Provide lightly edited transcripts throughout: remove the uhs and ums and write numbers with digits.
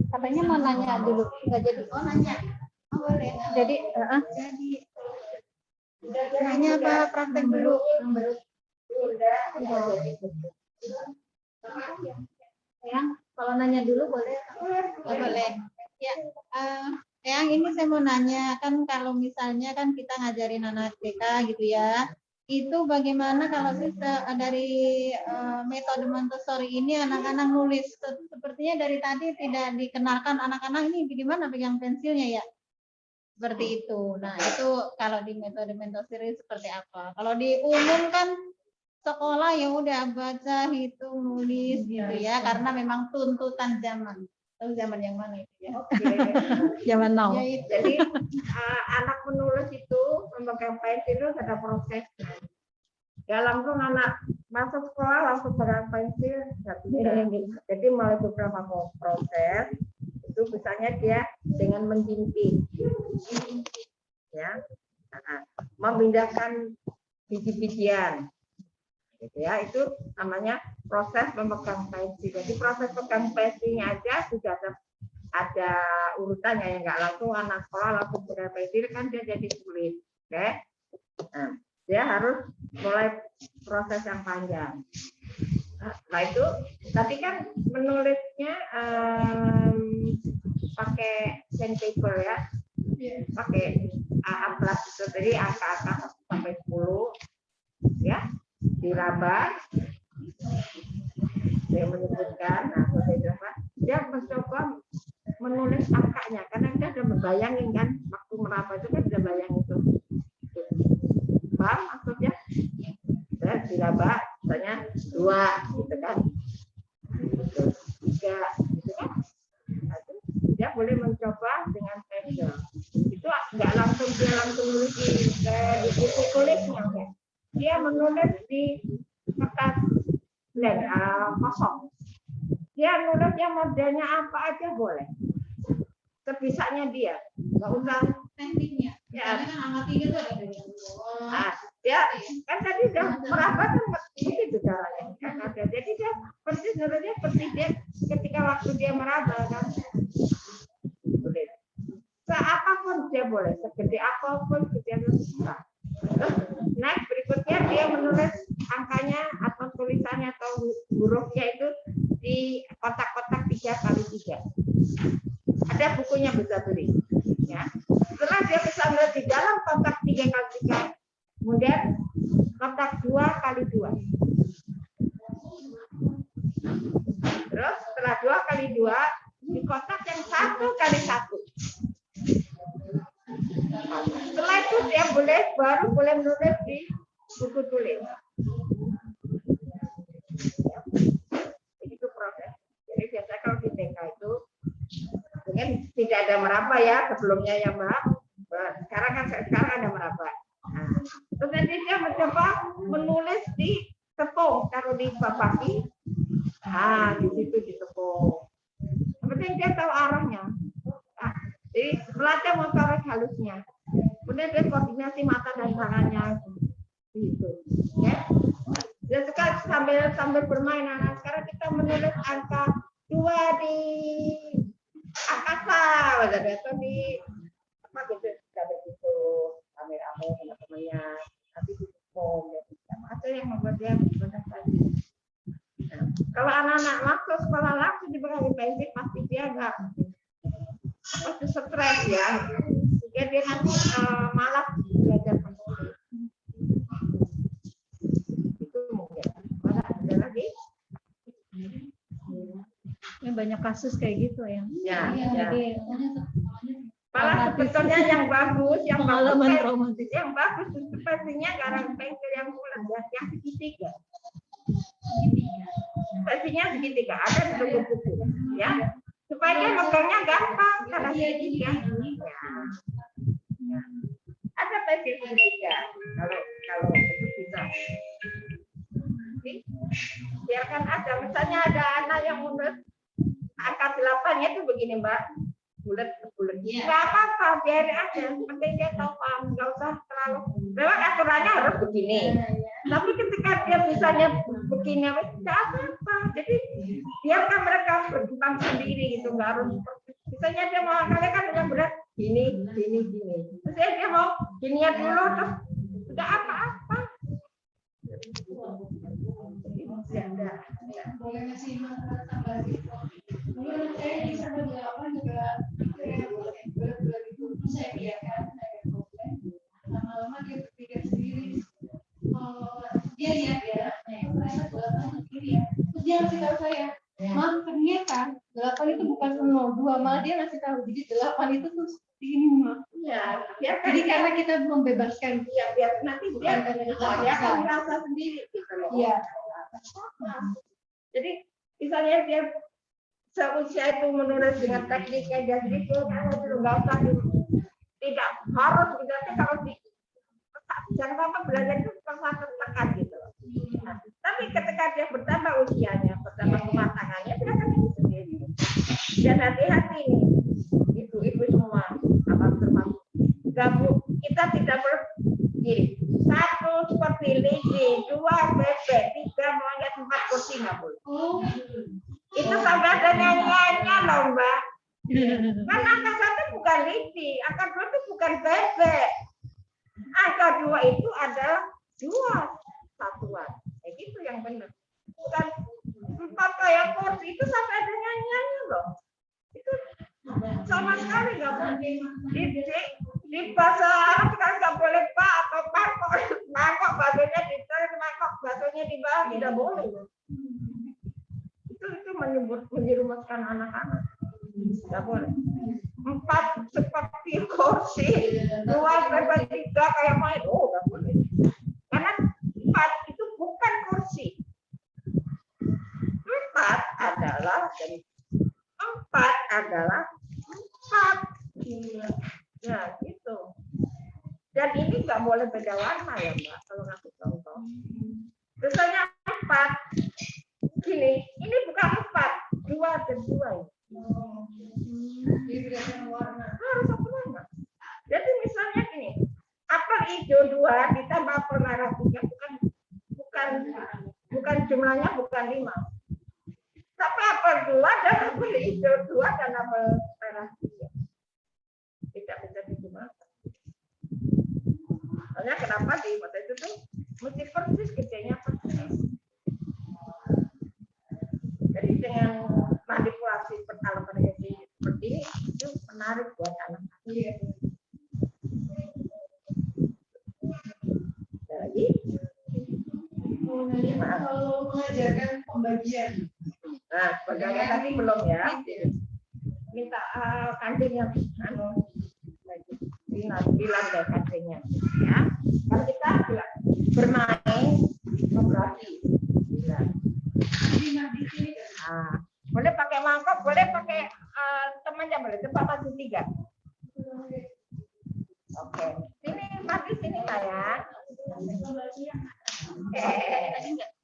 Katanya mau nanya dulu, nggak jadi. Oh nanya, oh, boleh. Jadi nanya apa praktek dulu? Yang kalau nanya dulu boleh? Oh, boleh. Ya, yang ini saya mau nanya kan kalau misalnya kan kita ngajarin anak TK gitu ya. Itu bagaimana kalau kita dari metode Montessori ini anak-anak nulis sepertinya dari tadi tidak dikenalkan anak-anak ini gimana pegang pensilnya ya seperti itu. Nah itu kalau di metode Montessori seperti apa? Kalau di umum kan sekolah ya udah baca hitung nulis gitu ya karena memang tuntutan zaman. Tahu zaman yang mana itu ya? Zaman now. Ya, jadi anak menulis itu memegang pensil itu ada proses. Ya langsung anak masuk sekolah langsung pegang pensil nggak bisa. Jadi melalui beberapa proses itu misalnya dia dengan menjintik, ya, memindahkan biji-bijian, gitu ya, itu namanya proses memegang pensil. Jadi proses pegang pensilnya aja sudah ada urutannya ya, nggak langsung anak sekolah langsung pegang pensil kan dia jadi sulit, oke? Nah, dia harus mulai proses yang panjang. Nah itu tadi kan menulisnya pakai sandpaper ya, pakai amplas itu tadi angka-angka 1 sampai 10 ya, diraba. Dia menyebutkan, nah dia mencoba menulis angkanya karena dia sudah membayangin kan waktu meraba itu kan sudah bayangin itu. Paham maksudnya? Ya, diraba misalnya 2 gitu kan, 3 gitu kan. Nah, dia boleh mencoba dengan pensil. Itu nggak langsung dia langsung nulis di buku tulisnya ya. Dia menulis di kertas kosong. Dia nulis yang modelnya apa aja boleh. Sebisanya dia, nggak usah tekniknya. ya. Kan angka 3 itu ada Nah, dia kan tadi udah meraba kan begitu caranya kan ada. Jadi dia persis nulisnya seperti dia ketika waktu dia meraba kan. Boleh. Seapapun dia boleh, segede apapun dia bisa. Next berikutnya dia menulis angkanya atau tulisannya atau hurufnya itu di kotak-kotak 3x3. Ada bukunya bisa beli. Ya. Setelah dia bisa menulis di dalam kotak 3x3, kemudian kotak 2x2. Terus setelah 2x2 di kotak yang 1x1. Setelah itu dia baru boleh menulis di buku tulis. Itu proses. Jadi biasanya kalau di TK itu mungkin tidak ada meraba ya sebelumnya ya Mbak. Sekarang ada meraba. Nah, terus nanti dia mencoba menulis di tepung, taruh di bapaki. Nah, di situ di tepung. Yang penting dia tahu arahnya. Nah, jadi belajar motorik halusnya. Kemudian dia koordinasi mata dan tangannya. Gitu. Ya. Dia suka sambil bermain. Nah, sekarang kita menulis angka 2 di angkasa, atau di apa gitu, ada gitu, rame-rame teman-temannya, tapi di tepung, ya. Itu yang membuat dia banyak lagi. Nah, kalau anak-anak masuk sekolah langsung diberi pensil, pasti dia enggak pasti stres ya. Sehingga dia nanti malas belajar menulis. Itu mungkin. Ada lagi? Ya, banyak kasus kayak gitu ya. Ya. Jadi malah sebetulnya yang bagus, pengalaman traumatis. Yang bagus itu pensilnya garang pensil yang bulat, yang segitiga. Pensilnya segitiga ada di buku-buku, ya. Supaya dia megangnya gampang karena segitiga. Ya. Ada pensil segitiga. Kalau itu bisa. Jadi, biarkan ada. Misalnya ada anak yang menulis angka 8-nya itu begini Mbak, bulat bulan. Iya. Nggak apa-apa, biarin aja. Penting dia tahu paham, nggak usah terlalu. Memang aturannya harus begini. Tapi ketika dia misalnya begini, nggak apa-apa. Jadi biarkan mereka berkembang sendiri gitu, nggak harus. Misalnya dia mau kalian kan dengan berat gini. Terus dia mau ginian dulu, terus nggak apa-apa. Boleh ngasih manfaat tambahan gitu. Dulu anak saya di sama 8 juga berat-berat itu saya biarkan saya problem. Lama-lama dia berpikir sendiri. Dia lihat ya, merasa 8 sendiri ya. Terus dia ngasih tahu saya, Mam, ternyata 8 itu bukan 0, 2 malah dia ngasih tahu. Jadi 8 itu tuh seperti ini, Mam. Ya, biarkan. Jadi karena kita membebaskan ya biar nanti dia akan merasa sendiri gitu loh. Iya. Jadi misalnya dia seusia itu menulis dengan tekniknya jadi itu nggak usah tidak harus berarti kalau di jangan apa belajar itu sangat tertekan gitu loh. Nah, tapi ketika dia bertambah usianya, bertambah kematangannya, dia akan sendiri. Dan hati-hati nih, ibu-ibu semua, apa termasuk gabung, kita tidak berdiri. 1 seperti lidi, 2 bebek, 3 monyet, 4 kursi nggak boleh. Itu sampai ada nyanyiannya loh Mbak. Kan angka 1 bukan lidi, angka 2 itu bukan bebek. Angka 2 itu adalah 2 satuan. Itu yang benar. Bukan 4 kayak kursi, itu sampai ada nyanyiannya loh. Itu sama sekali nggak boleh. Di bahasa Arab kan nggak boleh pak atau mangkok baksonya ditarik, mangkok baksonya di bawah, tidak boleh. Itu menjerumuskan anak-anak. Nggak boleh. 4 seperti kursi, 2 bebek, 3 kayak main. Oh, nggak boleh. Karena 4 itu bukan kursi. 4 adalah 4. Nah, gitu. Dan ini nggak boleh beda warna ya, Mbak, kalau ngasih contoh. Misalnya 4. Gini, ini bukan 4, 2 dan 2 ya. Harus satu warna. Jadi misalnya gini, apel hijau 2 ditambah apel merah 3 bukan jumlahnya bukan 5. Tapi apel 2 dan apel hijau 2 dan apel merah 3. Tidak bisa dijumlahkan. Soalnya kenapa di mata itu tuh mesti persis, gedenya persis. Jadi dengan manipulasi perkalian seperti ini itu menarik buat anak-anak. Lagi kalau mengajarkan pembagian. Nah, pembagian tadi belum ya. Minta kancing yang bilang deh kancingnya. Ya, kalau kita bermain membagi. Nah, boleh pakai mangkok, boleh pakai temannya, boleh cepat maju 3. Oke, sini mati sini lah ya.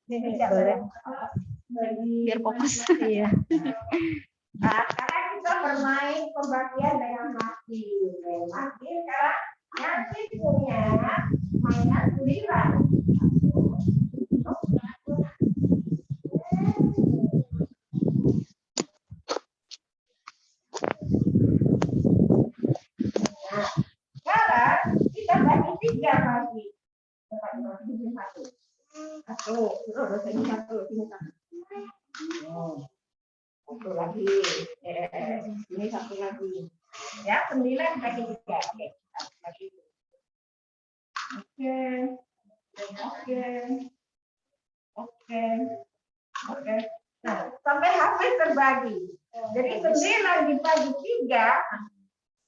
Sini boleh. Biar fokus. Iya. Nah, sekarang kita bermain pembagian dengan mati. Mati sekarang nanti punya mainan giliran. Nah, sekarang kita bagi 3 lagi. Satu lagi. Ini satu lagi. Ya, 9 bagi 3. Oke. Oke. Nah, sampai habis terbagi. Jadi 9 dibagi 3.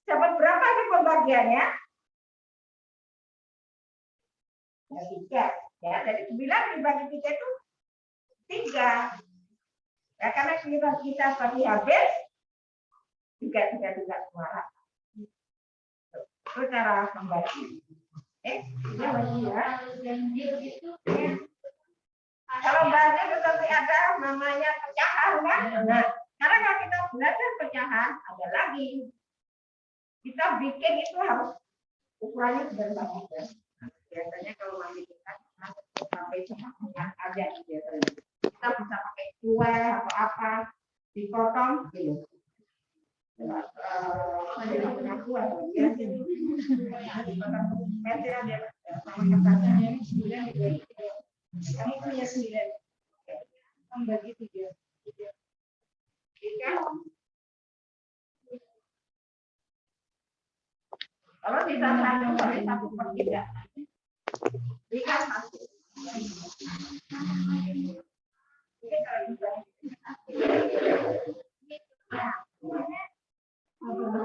Dapat berapa sih pembagiannya? Ya, 3. Ya, jadi 9 dibagi 3 itu 3. Ya, karena kita bagi habis 3 semua. Itu cara membagi. Ini lagi ya. Kalau bahasa seperti ada namanya pecahan kan? Nah, karena kalau kita belajar pecahan ada lagi. kita bikin itu harus ukurannya sudah bagus ya. Biasanya kalau masih kita sampai setengah aja biasanya. Kita bisa pakai kue atau apa dipotong gitu. Ada punya kue ya. Sama kertasnya 9 kamu punya 9 bagi 3. Kalau tidak satu kali 1/3. Jika masuk.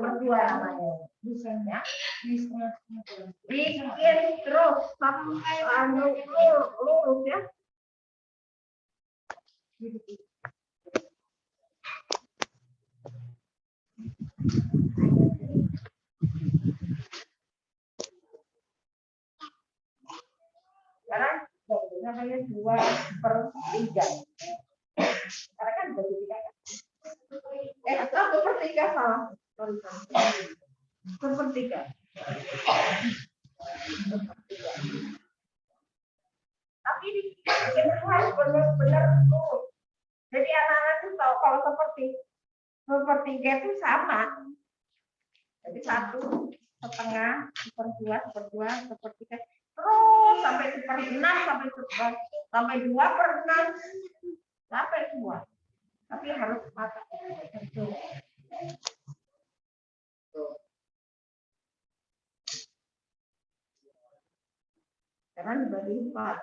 Berdua namanya. Ya. Bikin terus sampai lurus ya. Sekarang namanya 2/3. Karena kan 2/3 kan? 1/3 salah. Sorry. 1/3. Tapi ini harus benar-benar lurus. Jadi anak-anak itu tahu kalau 1/3 itu sama. Jadi 1/2, 1/2, 1/3, terus sampai 1/6, sampai 2/6, sampai semua. Tapi harus patah. Karena dibagi 4.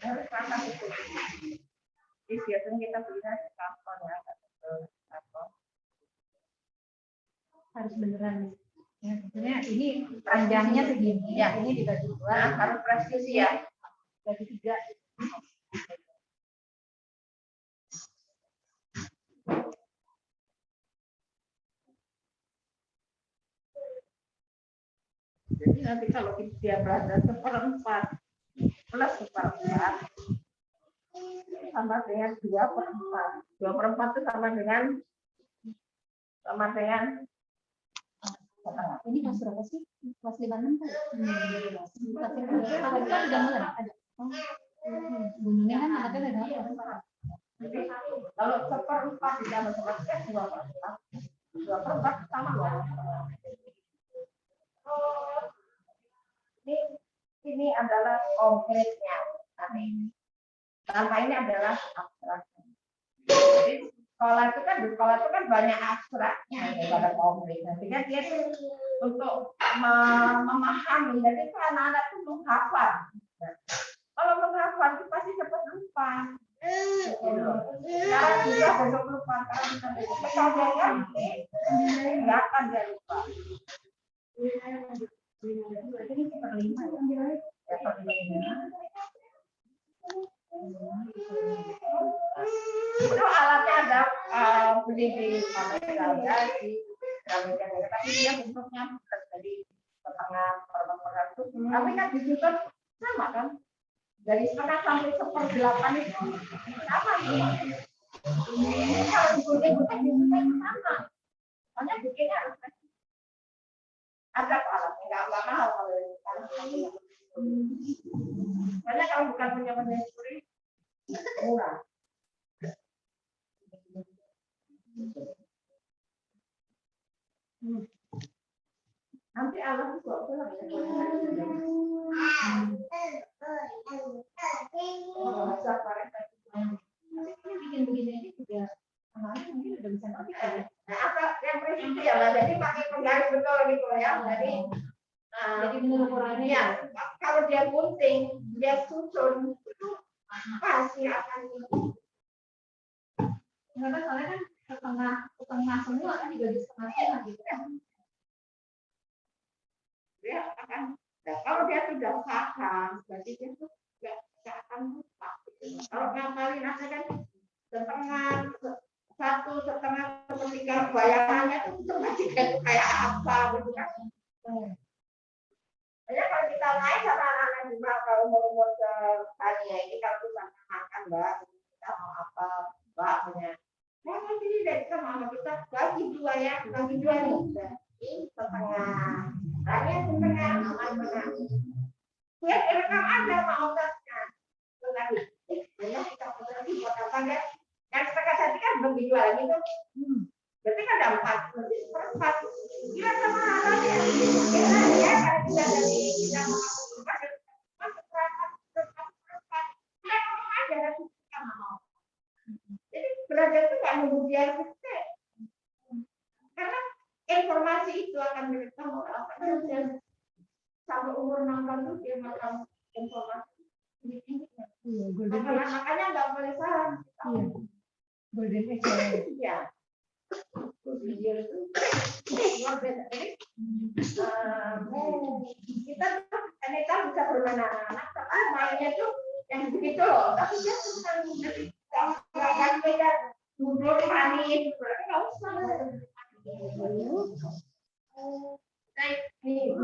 Harus patah itu. Jadi biasanya kita belinya di kantor ya. Harus beneran. Ya, sebenarnya ini panjangnya segini, ya ini dibagi 2, Harus presisi ya. bagi 3. Jadi nanti kalau dia berada 1/4 plus 1/4 sama dengan 2/4. 2/4 itu sama dengan setengah. Ini kelas berapa sih? Kelas 5/6 kan? Kelas 5 udah mulai ada. Bunyinya kan anaknya udah dapat. Jadi kalau 1/4 ditambah 1/4 2/4. 2/4 sama loh. Ini adalah konkretnya. Tanpa ini adalah abstraknya. Jadi sekolah itu kan banyak abstraknya daripada konkret. Sehingga dia tuh untuk memahami. Jadi itu anak-anak itu menghafal. Kalau menghafal itu pasti cepat lupa. Sekarang juga besok lupa. Kalau bisa besok kalau dia ngerti, nggak akan dia lupa. Ini 1/5 ya. Ya 1/5. Itu alatnya ada beli di Gramedia di Gramedia, tapi dia bentuknya bukan dari setengah per itu. Tapi kan di situ sama kan, dari setengah sampai 1/8 itu sama itu. Kalau digunting sama, makanya bikinnya harus ada alatnya, nggak mahal kalau banyak kalau bukan punya menyusuri murah. Nanti alat itu pulang ya. Bikin begini ini juga mungkin udah bisa ngerti kan? Nah, apa yang prinsip ya, Mbak? Jadi pakai penggaris betul gitu ya. Jadi menurut ukurannya ya, kalau dia gunting, dia susun itu pasti akan Karena soalnya kan setengah semua kan dibagi setengah gitu kan. dia akan. Nah, kalau dia sudah paham, berarti dia tuh nggak akan lupa. Kalau ngapalin aja kan setengah 1/2 1/3 bayangannya itu kayak apa gitu kan. Hanya kalau kita main sama anak-anak juga kalau umur-umur sekalinya ini kalau kita makan mbak, kita mau apa mbak punya. Nah ini dari sama kita bagi dua ya, bagi dua nih. Ini setengah, hanya setengah, aman setengah. Ya rekam ada mau setengah. Tetapi, hanya kita lagi buat apa ya? Yang setengah tadi kan bagi dua gitu. Berarti kan ada 4, berarti seperempat. Dia sama halnya. Ya, kalau kita dari kita masuk perangkat seperempat. Kita ngomong aja kita mau. Jadi belajar itu nggak nunggu biar kita. Karena informasi itu akan mereka mau apa dan sampai umur 6 tahun itu dia makan informasi. Makanya nggak boleh salah. Golden age. Iya. Video itu luar biasa. Jadi kita kan bisa bermain anak-anak, tapi mainnya tuh yang begitu loh. Tapi dia senang jadi nggak beda duduk manis, berarti nggak usah. Nah ini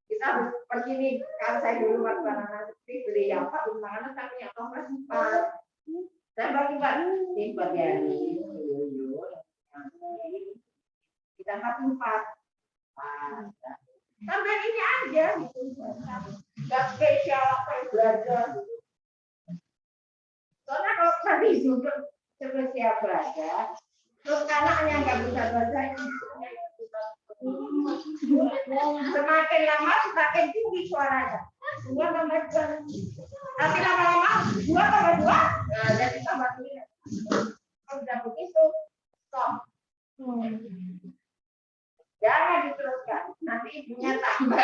kita harus pergi nih. Kalau saya dulu waktu anak-anak beli apa, undangan tapi yang toples 4. Saya bagi-bagi tipe dari kita 4. Sampai ini aja gitu. Nggak spesial apa yang belajar. Soalnya kalau tadi duduk spesial belajar, terus anaknya nggak bisa baca, semakin lama semakin tinggi suaranya. 2 tambah 2. Tapi lama-lama 2 tambah 2, nah jadi tambah 3. Kalau sudah begitu, stop. Jangan diteruskan. Nanti ibunya tambah.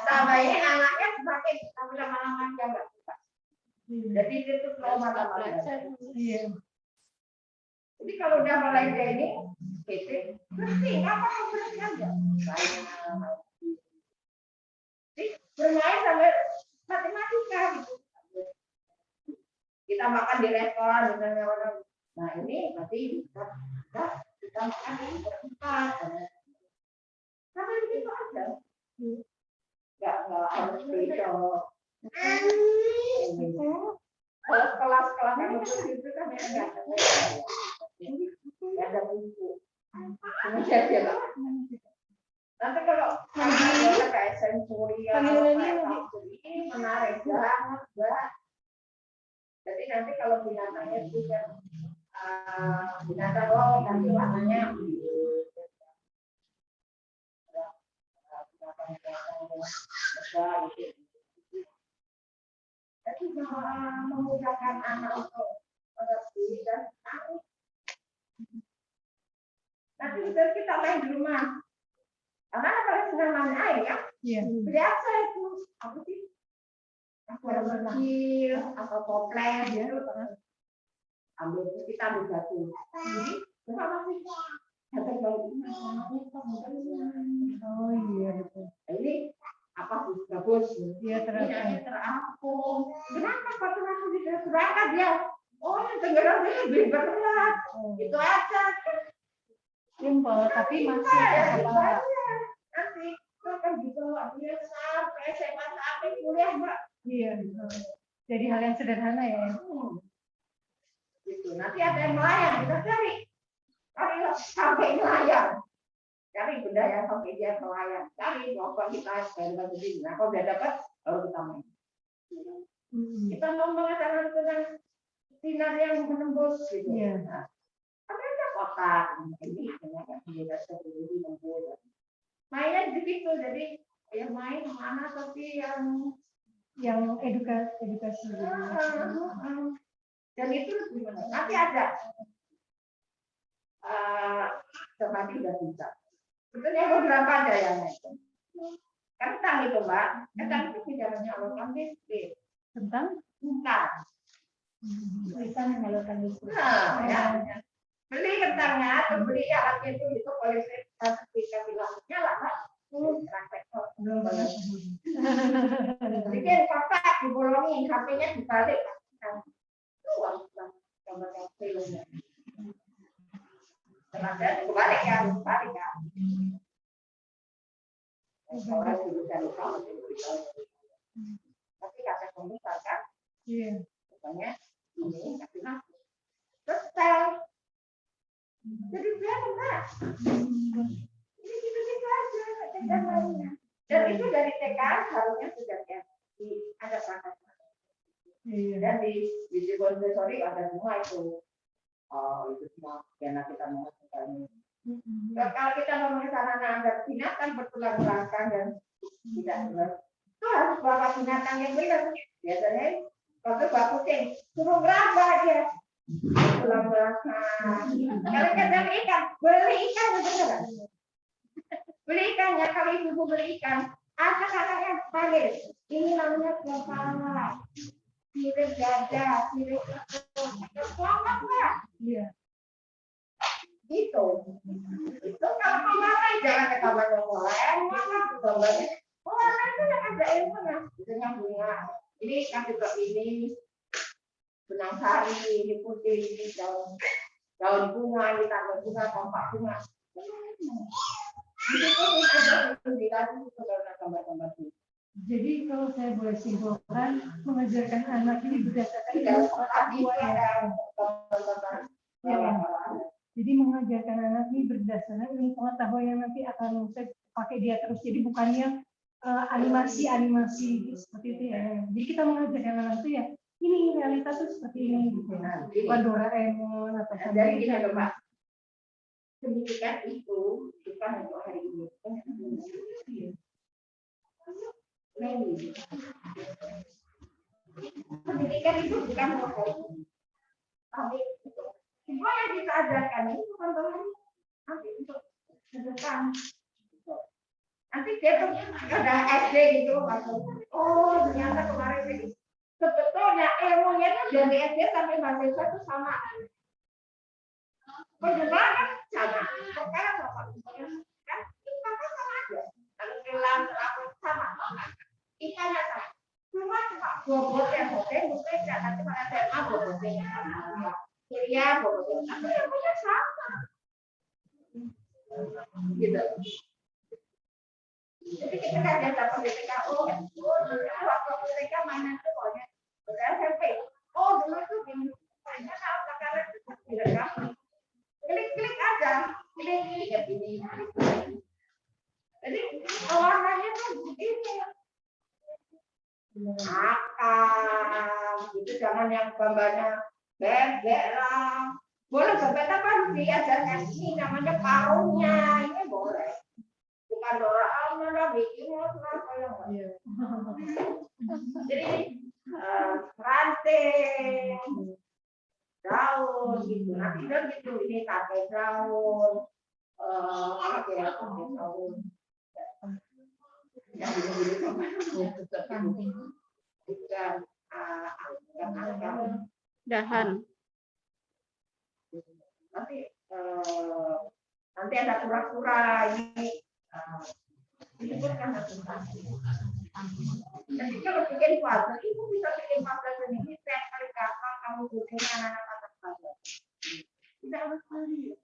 Tambah ini anaknya semakin tapi lama-lama dia nggak suka. Jadi itu trauma belajar. Jadi kalau udah mulai kayak ini, berhenti, nggak apa-apa berhenti aja. Jadi bermain sampai matematika gitu. Kita makan di restoran misalnya orang. Nah ini berarti kita makan ini berempat. Sampai begitu aja. Nggak harus spesial. Kalau kelas-kelas yang itu kan ya nggak ada buku. Kemudian dia nanti kalau kayak sensoria ini menarik banget, Mbak. Jadi nanti kalau binatangnya juga binatang nanti warnanya jadi memudahkan anak untuk mengerti dan tahu. Nanti kita main di rumah. Karena paling senang main air ya. Biasa itu apa sih? Aquarium kecil atau toples gitu. Ambil kita ambil batu. Berapa sih? Oh iya betul. Ini apa sih bagus? Iya terapung. Kenapa batu tidak berangkat dia? Oh yang tenggelam ini lebih berat. Itu aja. Simpel tapi masih nanti kan gitu dia sampai SMA sampai kuliah Mbak. Iya. Jadi hal yang sederhana ya. Gitu. Nanti ada yang melayang kita cari sampai melayang. Cari benda yang sampai dia melayang. Cari coba kita bagi begini. Nah kalau udah dapat baru kita main. Kita mau mengatakan tentang sinar yang menembus gitu. Nah, ada kotak ini ternyata dia sendiri menembus. Mainnya begitu, jadi yang main mana tapi yang edukasi. Dan itu nanti ada seperti udah bisa. Sebetulnya beberapa ada yang itu. Kentang itu Mbak, kentang itu tidak menyalurkan listrik. Tentang? Bisa menyalurkan listrik. Nah, ya. Beli kentangnya atau beli alatnya itu oleh sertifikat bilang nyala Mbak. Bikin kotak dibolongin, HP-nya dibalik. Kebalik ya. Orang jurusan utama. Tapi kata komentar kan, Iya. pokoknya ini tapi selesai. Jadi biar enggak. Ini gitu-gitu aja, dan lainnya. Dan itu dari TK harusnya sudah ada perangkat. Iya. Dan di Montessori ada semua itu. Oh, itu semua karena kita mengajarkan. Nah, kalau kita ngomongin sarana agar binatang bertulang belakang dan tidak benar, itu harus bawa binatang yang benar. Biasanya waktu bawa kucing, suruh berapa aja tulang belakang. Kalau kita ikan, beli ikan benar. Beli ikannya, kalau ibu beli ikan, anak-anaknya panggil. Ini namanya kepala, sirip dada, sirip selamat Pak. Iya. Gitu. Itu kalau kemarin jangan ke kamar lain, gambarnya. Oh, itu yang ada ilmunya. Misalnya bunga. Ini kan juga ini benang sari, ini putih, ini daun bunga, ini tanggal bunga, tampak bunga. Jadi kalau saya boleh simpulkan, mengajarkan anak ini berdasarkan ilmu pengetahuan. Ya. Jadi mengajarkan anak ini berdasarkan ilmu pengetahuan yang nanti akan saya pakai dia terus. Jadi bukannya animasi seperti itu ya. Jadi kita mengajarkan anak itu ya, ini realitas itu seperti ini gitu. Bukan Doraemon atau dari kita Pak. Pendidikan itu bukan untuk hari ini. Pendidikan itu bukan untuk hari ini. Tapi semua yang kita ajarkan ini bukan untuk hari ini. Nanti untuk ke depan. Nanti dia tuh ada SD gitu. Oh ternyata kemarin ini sebetulnya ilmunya itu dari SD sampai mahasiswa itu sama. Penjelasan sama. Sekarang apa? Kan kita sama aja. Kalau kelam sama. Ikannya sama. Cuma bobotnya bobotnya nanti pada tema bobotnya sama. Kuliah bobotnya sama. Ilmunya sama. Gitu. Jadi kita kan dapat BPKO. Waktu mereka mana tuh pokoknya SMP. Oh dulu tuh di mana sekarang tidak dapat. Klik aja, klik ya ini. Jadi warnanya tuh begini. Akal, itu jangan yang gambarnya bebek lah. Boleh bebek apa harus diajarkan ini namanya paruhnya, ini boleh. Bukan Doraemon lah, bikin apa yang. Jadi ranting. Daun gitu, nanti daun gitu ini kakek daun, apa ya kakek daun, yang bukan Dahan. Nanti ada kura-kura ini pun kan jadi kalau bikin puzzle, ibu bisa bikin puzzle sendiri setiap kali gampang kamu bikin anak-anak puzzle. Tidak mesti.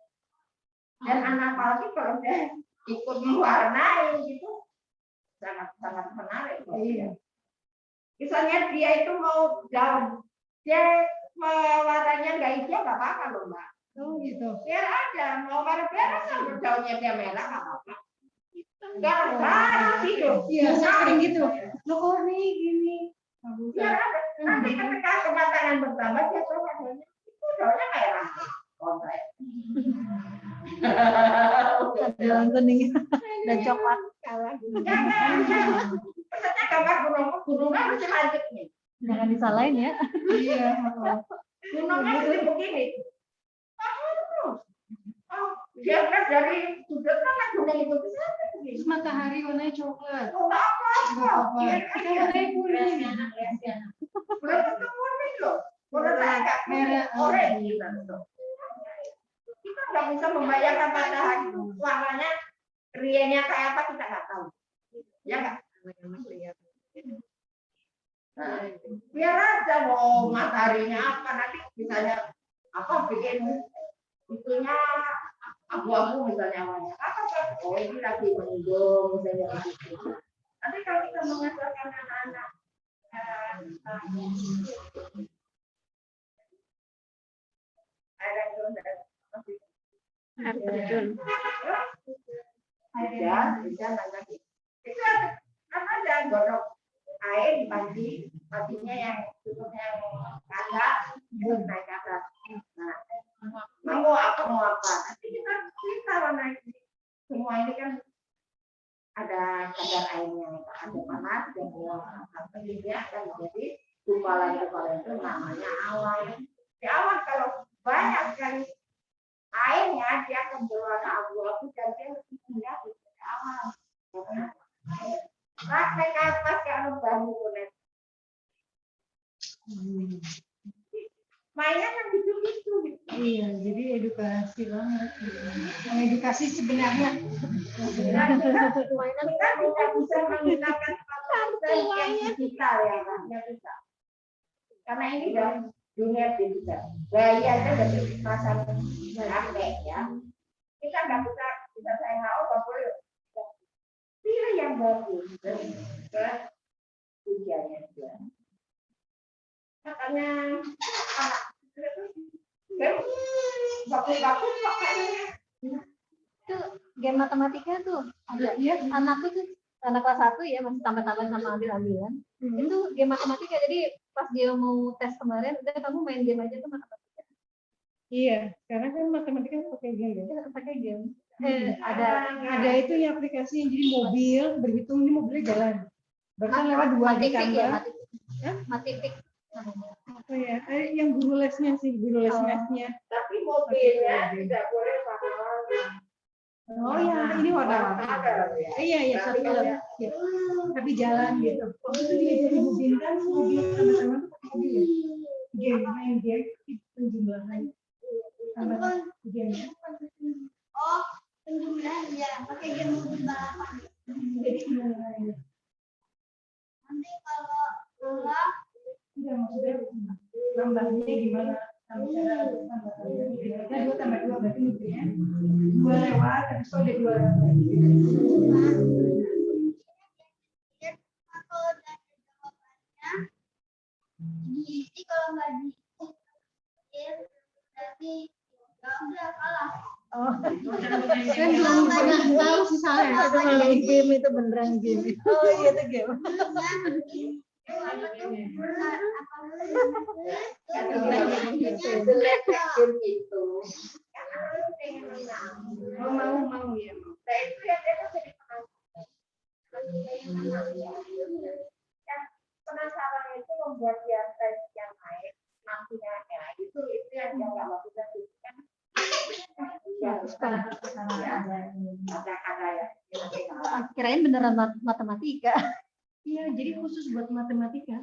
Dan anak apalagi kalau dia ikut mewarnai gitu, sangat menarik. Iya. Misalnya dia itu mau daun, dia warnanya nggak hijau nggak apa-apa loh Mbak. Oh gitu. Biar aja mau warna merah kalau daunnya dia merah nggak apa-apa. Nggak harus hidup. Iya, sering gitu. Loh nih gini. Biar ada. Nanti ketika kematangan bertambah dia coba daunnya. Itu daunnya merah. Komplek. Daun kuning dan coklat. Peserta gambar gunungnya harus lanjut nih. Jangan disalahin ya. Iya. Gunungnya mesti begini. Dia kan dari sudut kan gunung itu bisa begini. Matahari warnanya coklat. Oh, apa-apa. Kita warnanya kuning. Belum tentu kuning loh. Menurut saya nggak merah, orange gitu. Kita nggak bisa membayangkan matahari itu warnanya rianya kayak apa kita nggak tahu. Ya nggak? Nah, biar aja mau mataharinya apa nanti misalnya apa bikin itunya abu-abu misalnya awalnya apa oh ini lagi mendung misalnya begitu. Tapi kalau kita mengajarkan anak-anak air terjun, bisa lagi. Itu ada godok air di paginya yang tutupnya kagak, terus naik ke atas. Nah, mau apa? Nanti kita warna semua ini kan ada kadar airnya, ada panas dan dia akan menjadi gumpalan itu namanya awan. Di awan kalau banyak sekali airnya dia akan berwarna abu-abu dan dia lebih indah di awan. Praktek apa kalau bangun kulit? Mainnya kan gitu-gitu. Iya, jadi edukasi banget. Edukasi sebenarnya. Kita tidak bisa menggunakan yang digital ya, Pak. Ya bisa. Karena ini dari dunia digital. Gayanya dari pasar praktek ya. Kita nggak bisa saya nggak boleh. Pilih yang bagus. Ujiannya dia. Makanya bagus kok kayaknya. Itu game matematika tuh ada ya, anakku tuh anak kelas 1 ya, masih tambah-tambah sama ambil-ambilan. Itu game matematika, jadi pas dia mau tes kemarin udah kamu main game aja tuh matematika. Iya, sekarang kan matematika pakai game ya. Pakai game. Ada itu yang aplikasi yang jadi mobil berhitung ini mobilnya jalan. Bahkan lewat 2 ditambah. Matifik. Apa ya? Yang guru lesnya sih, guru lesnya. Tapi mobilnya tidak boleh pakai warna. Oh ya, ini warna-warni. Iya, satu ya. Tapi jalan gitu. Waktu itu dia jadi mobil kan, mobil sama-sama tuh pakai mobil ya. Game, main game, penjumlahan. Sama game. Oh, penjumlahan ya, pakai game balapan. Jadi gimana ya? Nanti kalau Tidak maksudnya nambahnya gimana? Kita 2 tambah 2 berarti ya. 2 lewat, tapi kalau ada 2 lewat. kalau dari jawabannya diisi, kalau nggak diisi berarti udah kalah. Oh, kan belum pernah tahu sih saya. Itu malah game itu beneran game. Oh iya itu game. Gitu. Mau ya. Nah itu yang dia jadi penasaran itu membuat dia tes yang naik nantinya ya itu yang dia nggak lakukan itu kan ada ya Kirain beneran matematika. Iya, jadi khusus buat matematika.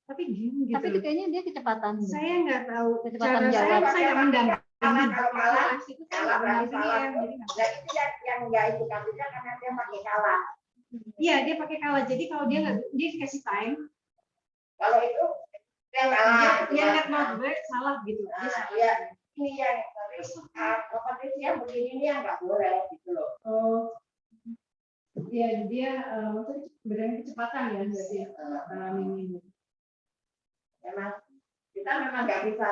Tapi gini gitu. Tapi kayaknya dia kecepatan. Saya nggak tahu Kecepatan cara jawab. saya nggak mendampingi. kalau kalah Itu saya nggak pernah jadi nah itu yang nggak itu kabinnya karena dia pakai kalah. Iya, dia pakai kalah. Jadi kalau dia nggak, dia dikasih time. Kalau itu dia kalah. Dia nggak mau salah gitu. Dia salah. Ya, ini yang kompetisi yang begini ini yang nggak boleh gitu loh. Oh, iya dia maksudnya berdasarkan kecepatan ya berarti ini. Memang kita memang nggak bisa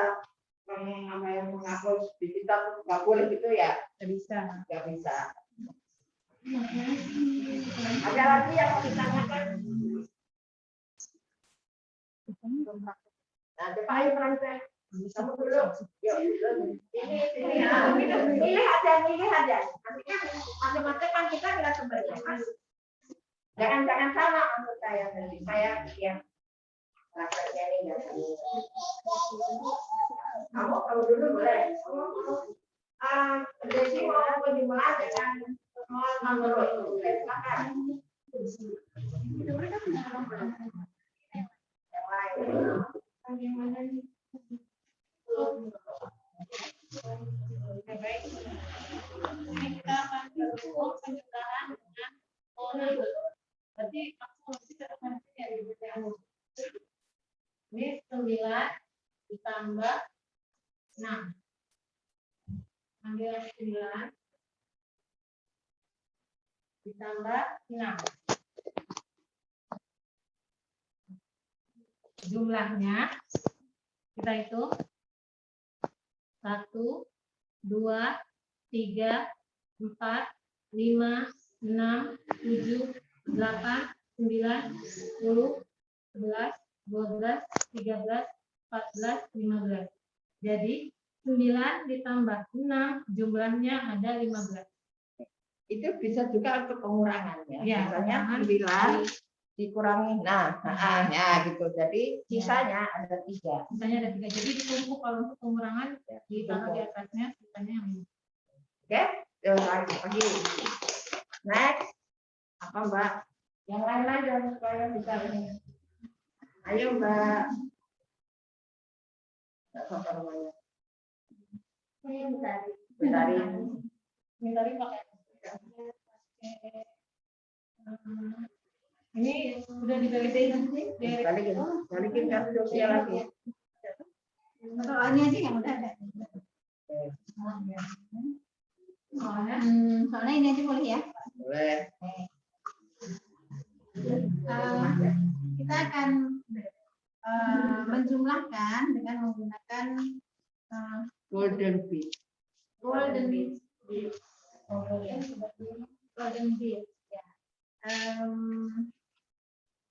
menghapus digital nggak boleh gitu ya. Nggak bisa. Ada lagi yang mau ditanyakan? Nah, Pak Ayu Frances, kamu dulu. Yuk, ini milih aja. Nanti kan macam-macam kan kita nggak sebenarnya mas. Jangan sama menurut saya nanti saya yang rasanya ini nggak sama. Kamu kalau dulu boleh. Jadi mau dimulai dengan menurut silakan. Yang lain. Baik. Ini kita akan berhubung penjelasan dengan berarti maksudnya ini 9 ditambah 6. Ambil 9 ditambah 6. Jumlahnya kita hitung 1, 2, 3, 4, 5, 6, 7, 8, 9, 10, 11, 12, 13, 14, 15. Jadi 9 ditambah 6 jumlahnya ada 15. Itu bisa juga untuk pengurangan ya. Ya, Misalnya pengurangan. 9 dikurangi, ya gitu. Jadi sisanya ada 3. Misalnya ada 3. Jadi ditumpuk kalau untuk pengurangan ditaruh di atasnya, sisanya yang ini. Oke, lagi. Next, apa Mbak? Yang lain aja supaya bisa ini. Ayo Mbak. Apa namanya? Bentar. Ini udah dibalikin sih. Balikin kartu sosial lagi. Kalau ini aja yang udah ada. Soalnya ini aja boleh ya. Boleh. Kita akan menjumlahkan dengan menggunakan Golden bit. golden bit. Golden bit. Ya.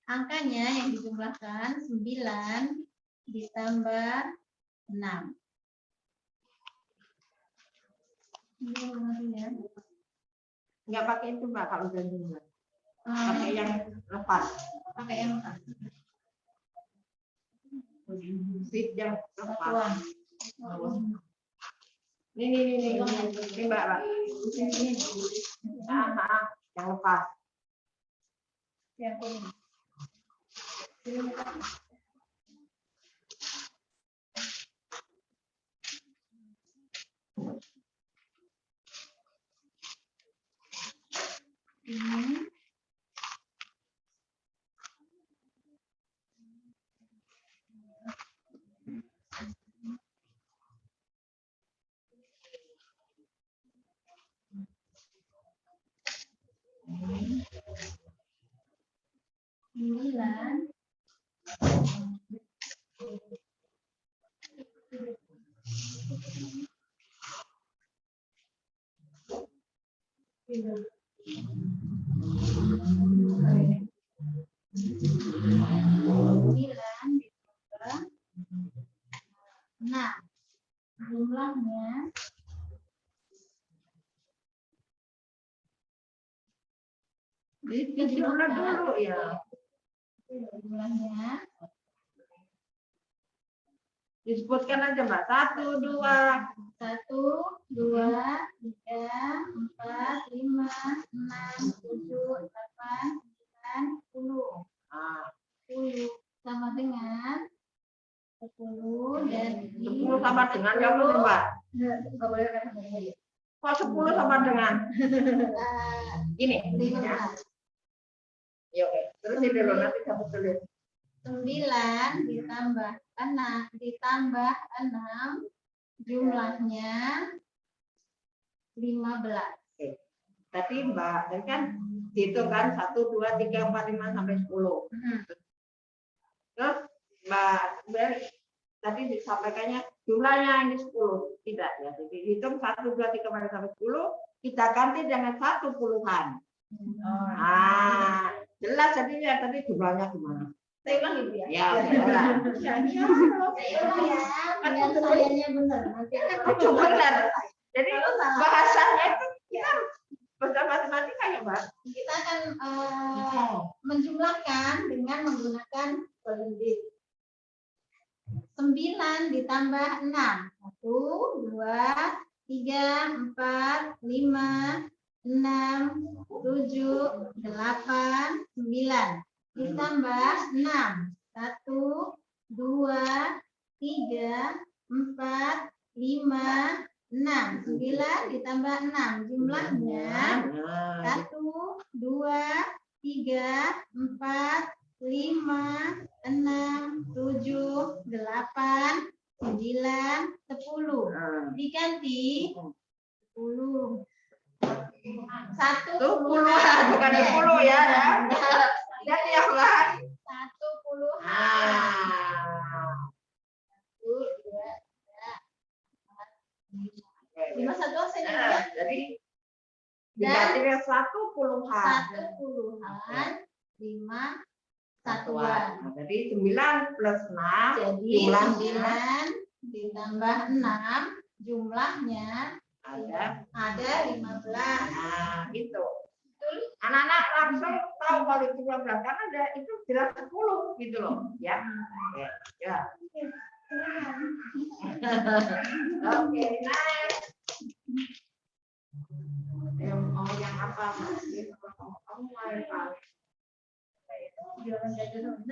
Angkanya yang dijumlahkan 9 ditambah 6. Nggak pakai itu Mbak kalau udah jumlah. Pakai yang lepas. Pakai yang lepas. Bit yang lepas. Satuan. Ini Mbak. Yang lepas. Yang kuning. Ini. Sembilan. Nah, jumlahnya Jumlah dulu ya. jumlahnya Disebutkan aja Mbak. 1, 2. 1, 2, 3, 4, 5, 6, 7, 8, 9, 10. 10 sama dengan 10 dan 10 sama dengan yang ini Mbak. Enggak boleh kan? Kok 10 sama dengan ini? 15. Ya, oke. Terus ini dulu nanti kamu tulis. 9 ditambah 6 jumlahnya 15. Tadi Mbak, tadi kan dihitung kan 1, 2, 3, 4, 5 sampai 10. Terus Mbak tadi disampaikannya jumlahnya ini 10. Tidak ya. Jadi dihitung 1, 2, 3, 4 sampai 10, kita ganti dengan 1 puluhan. Jelas jadinya tadi jumlahnya gimana? Saya ulang Ibu ya. Ya, Biar sayanya benar. Nanti itu benar. Jadi bahasanya itu kita bahasa matematika ya, Mbak. kita akan menjumlahkan dengan menggunakan golden bit. 9 ditambah 6. 1, 2, 3, 4, 5, 6, 7, 8, 9. Ditambah 6. 1, 2, 3, 4, 5, 6. 9 ditambah 6. Jumlahnya 1, 2, 3, 4, 5, 6, 7, 8, 9, 10. Diganti 10. Satu puluhan, bukan 10 ya. Dan yang lain 10-an. nah 5 satuan saya nah, jadi dikasih 10-an 5 satuan. satuan. Nah, jadi 9 plus 6 Jadi jumlahnya 9 ditambah 6 jumlahnya ada 15. nah gitu. Anak-anak langsung tahu kalau itu 12 karena ada itu jelas 10 gitu loh ya. Ya. Oke, next. Yang apa? Kamu main apa?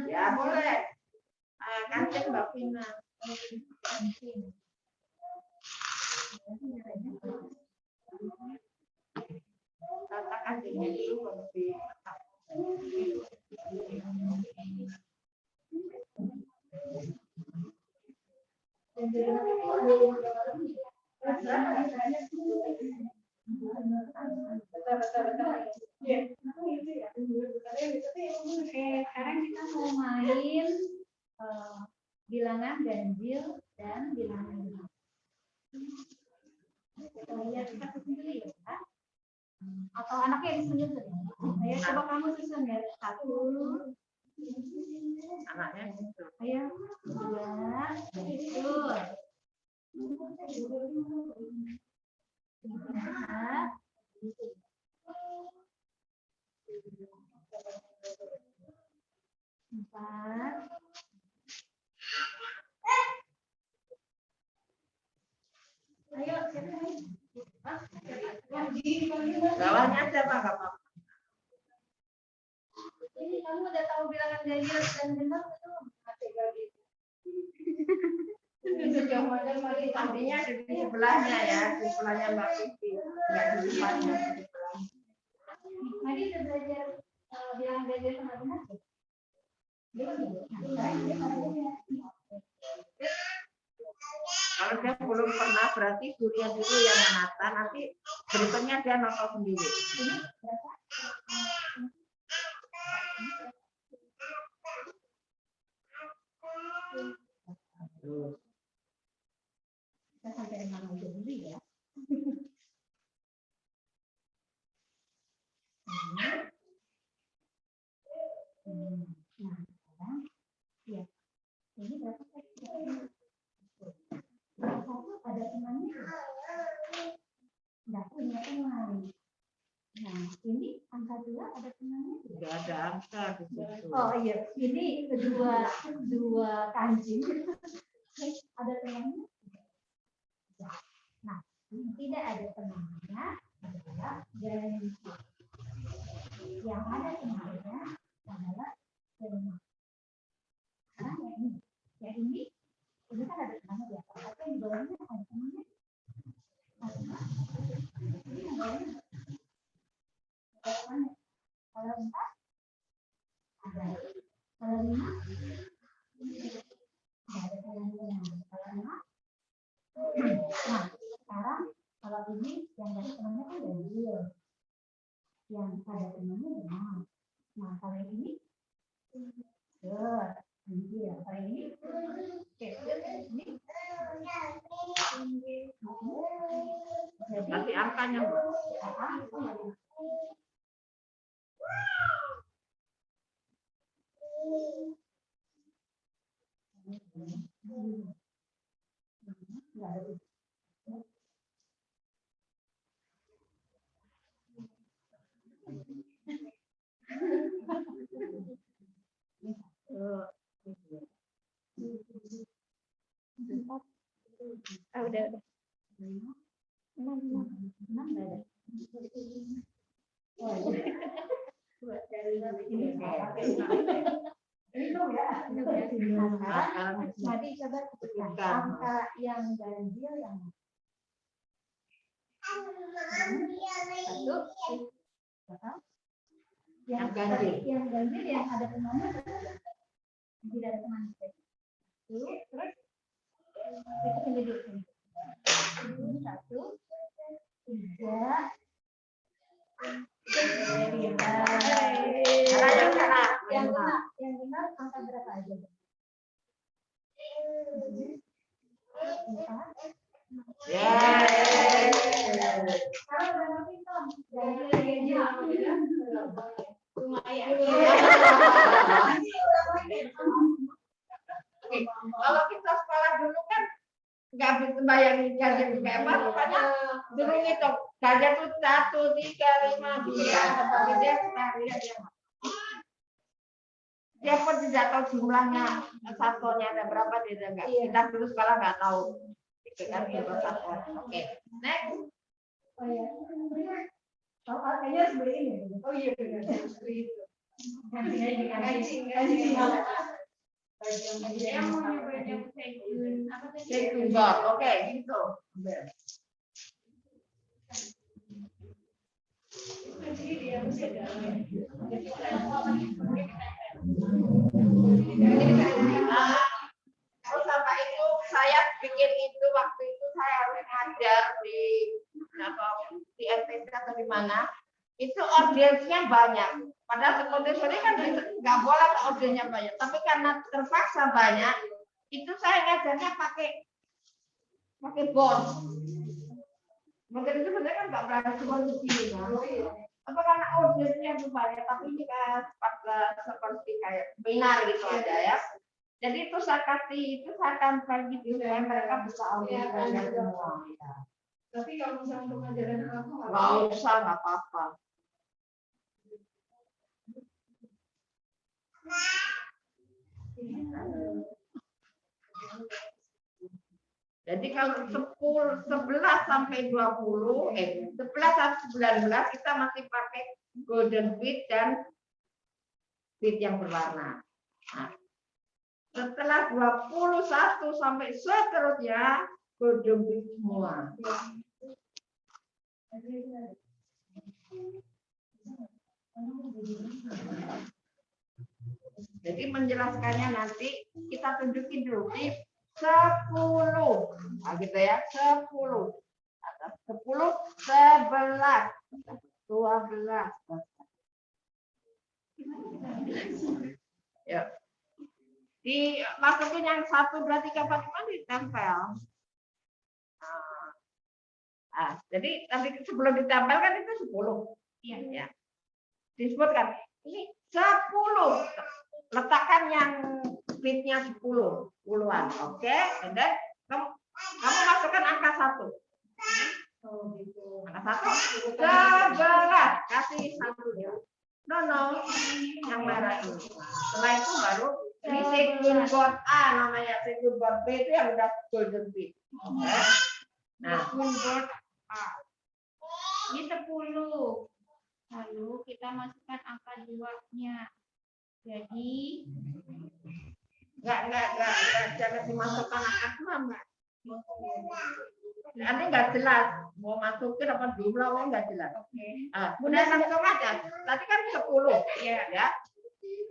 Ya boleh. Kantin Mbak Vina. Katakan ini dulu lebih. Oke, sekarang kita mau main bilangan ganjil dan bilangan genap. Kita lihat satu sendiri ya. Atau anaknya yang susun saja. Ayo coba kamu susun ya. 1. Anaknya gitu. Ayo 2. Betul. 4. Ayo, Bawahnya aja Pak, nggak apa-apa. ini kamu udah tahu bilangan ganjil dan genap belum? Artinya di sebelahnya ya, di sebelahnya Mbak Vivi, nggak di depannya. Tadi udah belajar bilangan ganjil sama genap ya? Kalau dia belum pernah berarti gurunya dulu yang menata, nanti berikutnya dia nonton sendiri. Kita sampai 6 aja dulu ya. Nah, sekarang ya. Ini berapa satu ada temannya? Enggak punya teman. Nah, ini angka 2 ada temannya? Tidak ada angka di situ. Oh iya, ini kedua kancing. Ada temannya? Nah, tidak ada temannya adalah ganjil. Yang ada temannya adalah genap. Sekarang yang ini kan ada temannya di atas, tapi yang di bawahnya ada temannya. Ini yang bawahnya ada temannya. Kalau 4 ada. Kalau 5 ada temannya. Kalau 6 nah, sekarang kalau ini yang dari temannya kan ganjil. Yang ada temannya genap. Nah, kalau yang ini ganjil. Kalau ini oke, ini jadi Nanti angkanya Mbak. udah. 6 enggak ada. Oh, iya. Tadi coba sebutkan angka yang ganjil yang satu. Yang ganjil yang ada temannya tidak ada teman. Terus itu sendiri. Ini 1, 3, Cara yang salah. Yang benar angka berapa aja? Kalau kita sekolah dulu kan nggak bisa bayangin gaji kayak apa, makanya dulu itu gaji tuh 1, 3, 5, 2, tapi dia lihat dia pun tidak tahu jumlahnya satuannya ada berapa, dia enggak. Kita dulu sekolah nggak tahu itu kan itu satuan. Oke, next. Oh iya. Oh, kayaknya harus beli ini. Oh iya benar. Harus beli itu. Ganti. Yang mau nyobain yang second board, oke, gitu. Terus sampai itu saya bikin itu waktu itu saya harus ngajar di RTC atau di mana. Itu audiensnya banyak. Padahal seperti kan nggak boleh audiensnya banyak. Tapi karena terpaksa banyak, itu saya ngajarnya pakai board. Mungkin itu sebenarnya kan nggak berani cuma di sini, kan? Apa karena audiensnya itu banyak, tapi ini kayak seperti kayak benar gitu aja ya. Jadi itu saya akan bagi supaya mereka bisa audiensnya semua. Tapi kalau misalnya untuk ngajarin aku nggak usah, nggak apa-apa. Jadi kalau 11 sampai 20, 11 sampai 19 kita masih pakai golden bead dan bead yang berwarna. Nah, setelah 21 sampai seterusnya golden bead semua. Jadi menjelaskannya nanti kita tunjukin dulu di 10. Nah, gitu ya, 10. Atas 10, 11, 12. Ya. Dimasukin yang 1, 2, 3, 4, 5 ditempel. Nah, jadi nanti sebelum ditempel kan itu 10. Iya, ya. Disebutkan ini 10. Letakkan yang bitnya 10-an, oke? Dan kamu masukkan angka 1. Angka 1, 11, kasih 1-nya. No, yang merah ini. Setelah itu baru ini second board A namanya, second board B itu yang udah golden bead. Oke? Nah, second board A. Ini 10. Lalu kita masukkan angka 2-nya. Jadi jangan dimasukkan angka 2, Mbak. Nanti nggak jelas mau masukin apa jumlah nggak jelas. Udah langsung aja. Tadi kan 10 ya.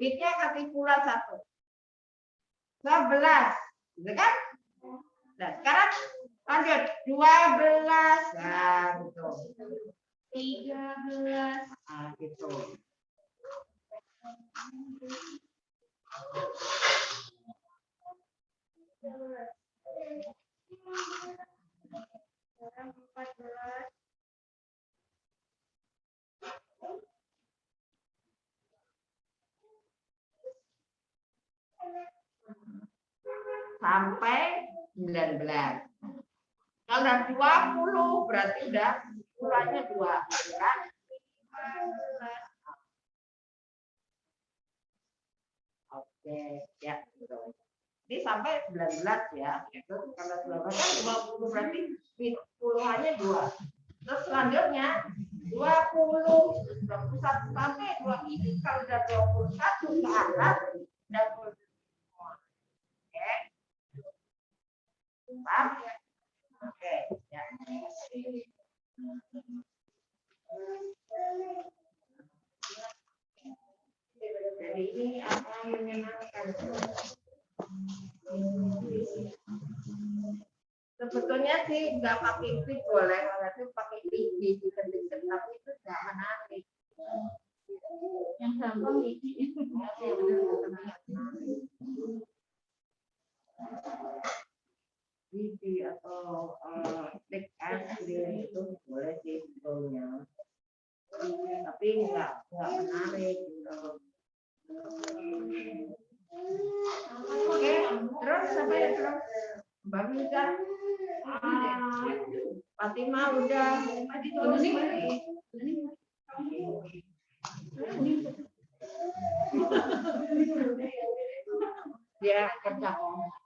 Bitnya kasih pula 1. 11, gitu kan? Nah, sekarang lanjut 12, nah, gitu. 13, nah, gitu. Sekarang 14. Sampai 19. Kalau udah 20 berarti udah ukurannya 2, kan? Oke, ya. Ini sampai 19 ya. Itu kalau 19 kan 20 berarti puluhannya 2. Terus selanjutnya 20 sampai 2 ini kalau udah 21 ke atas udah semua. Oke. Paham? Oke, ya. Jadi ini akan menyenangkan. Sebetulnya sih nggak pakai klip boleh, kalau itu pakai klip di tapi itu nggak menarik. Yang gampang ini. Gigi atau take aspirin itu boleh sih sebetulnya, tapi nggak menarik gitu. Oke, terus sampai terus Mbak Mika, Fatima udah, ya kerja.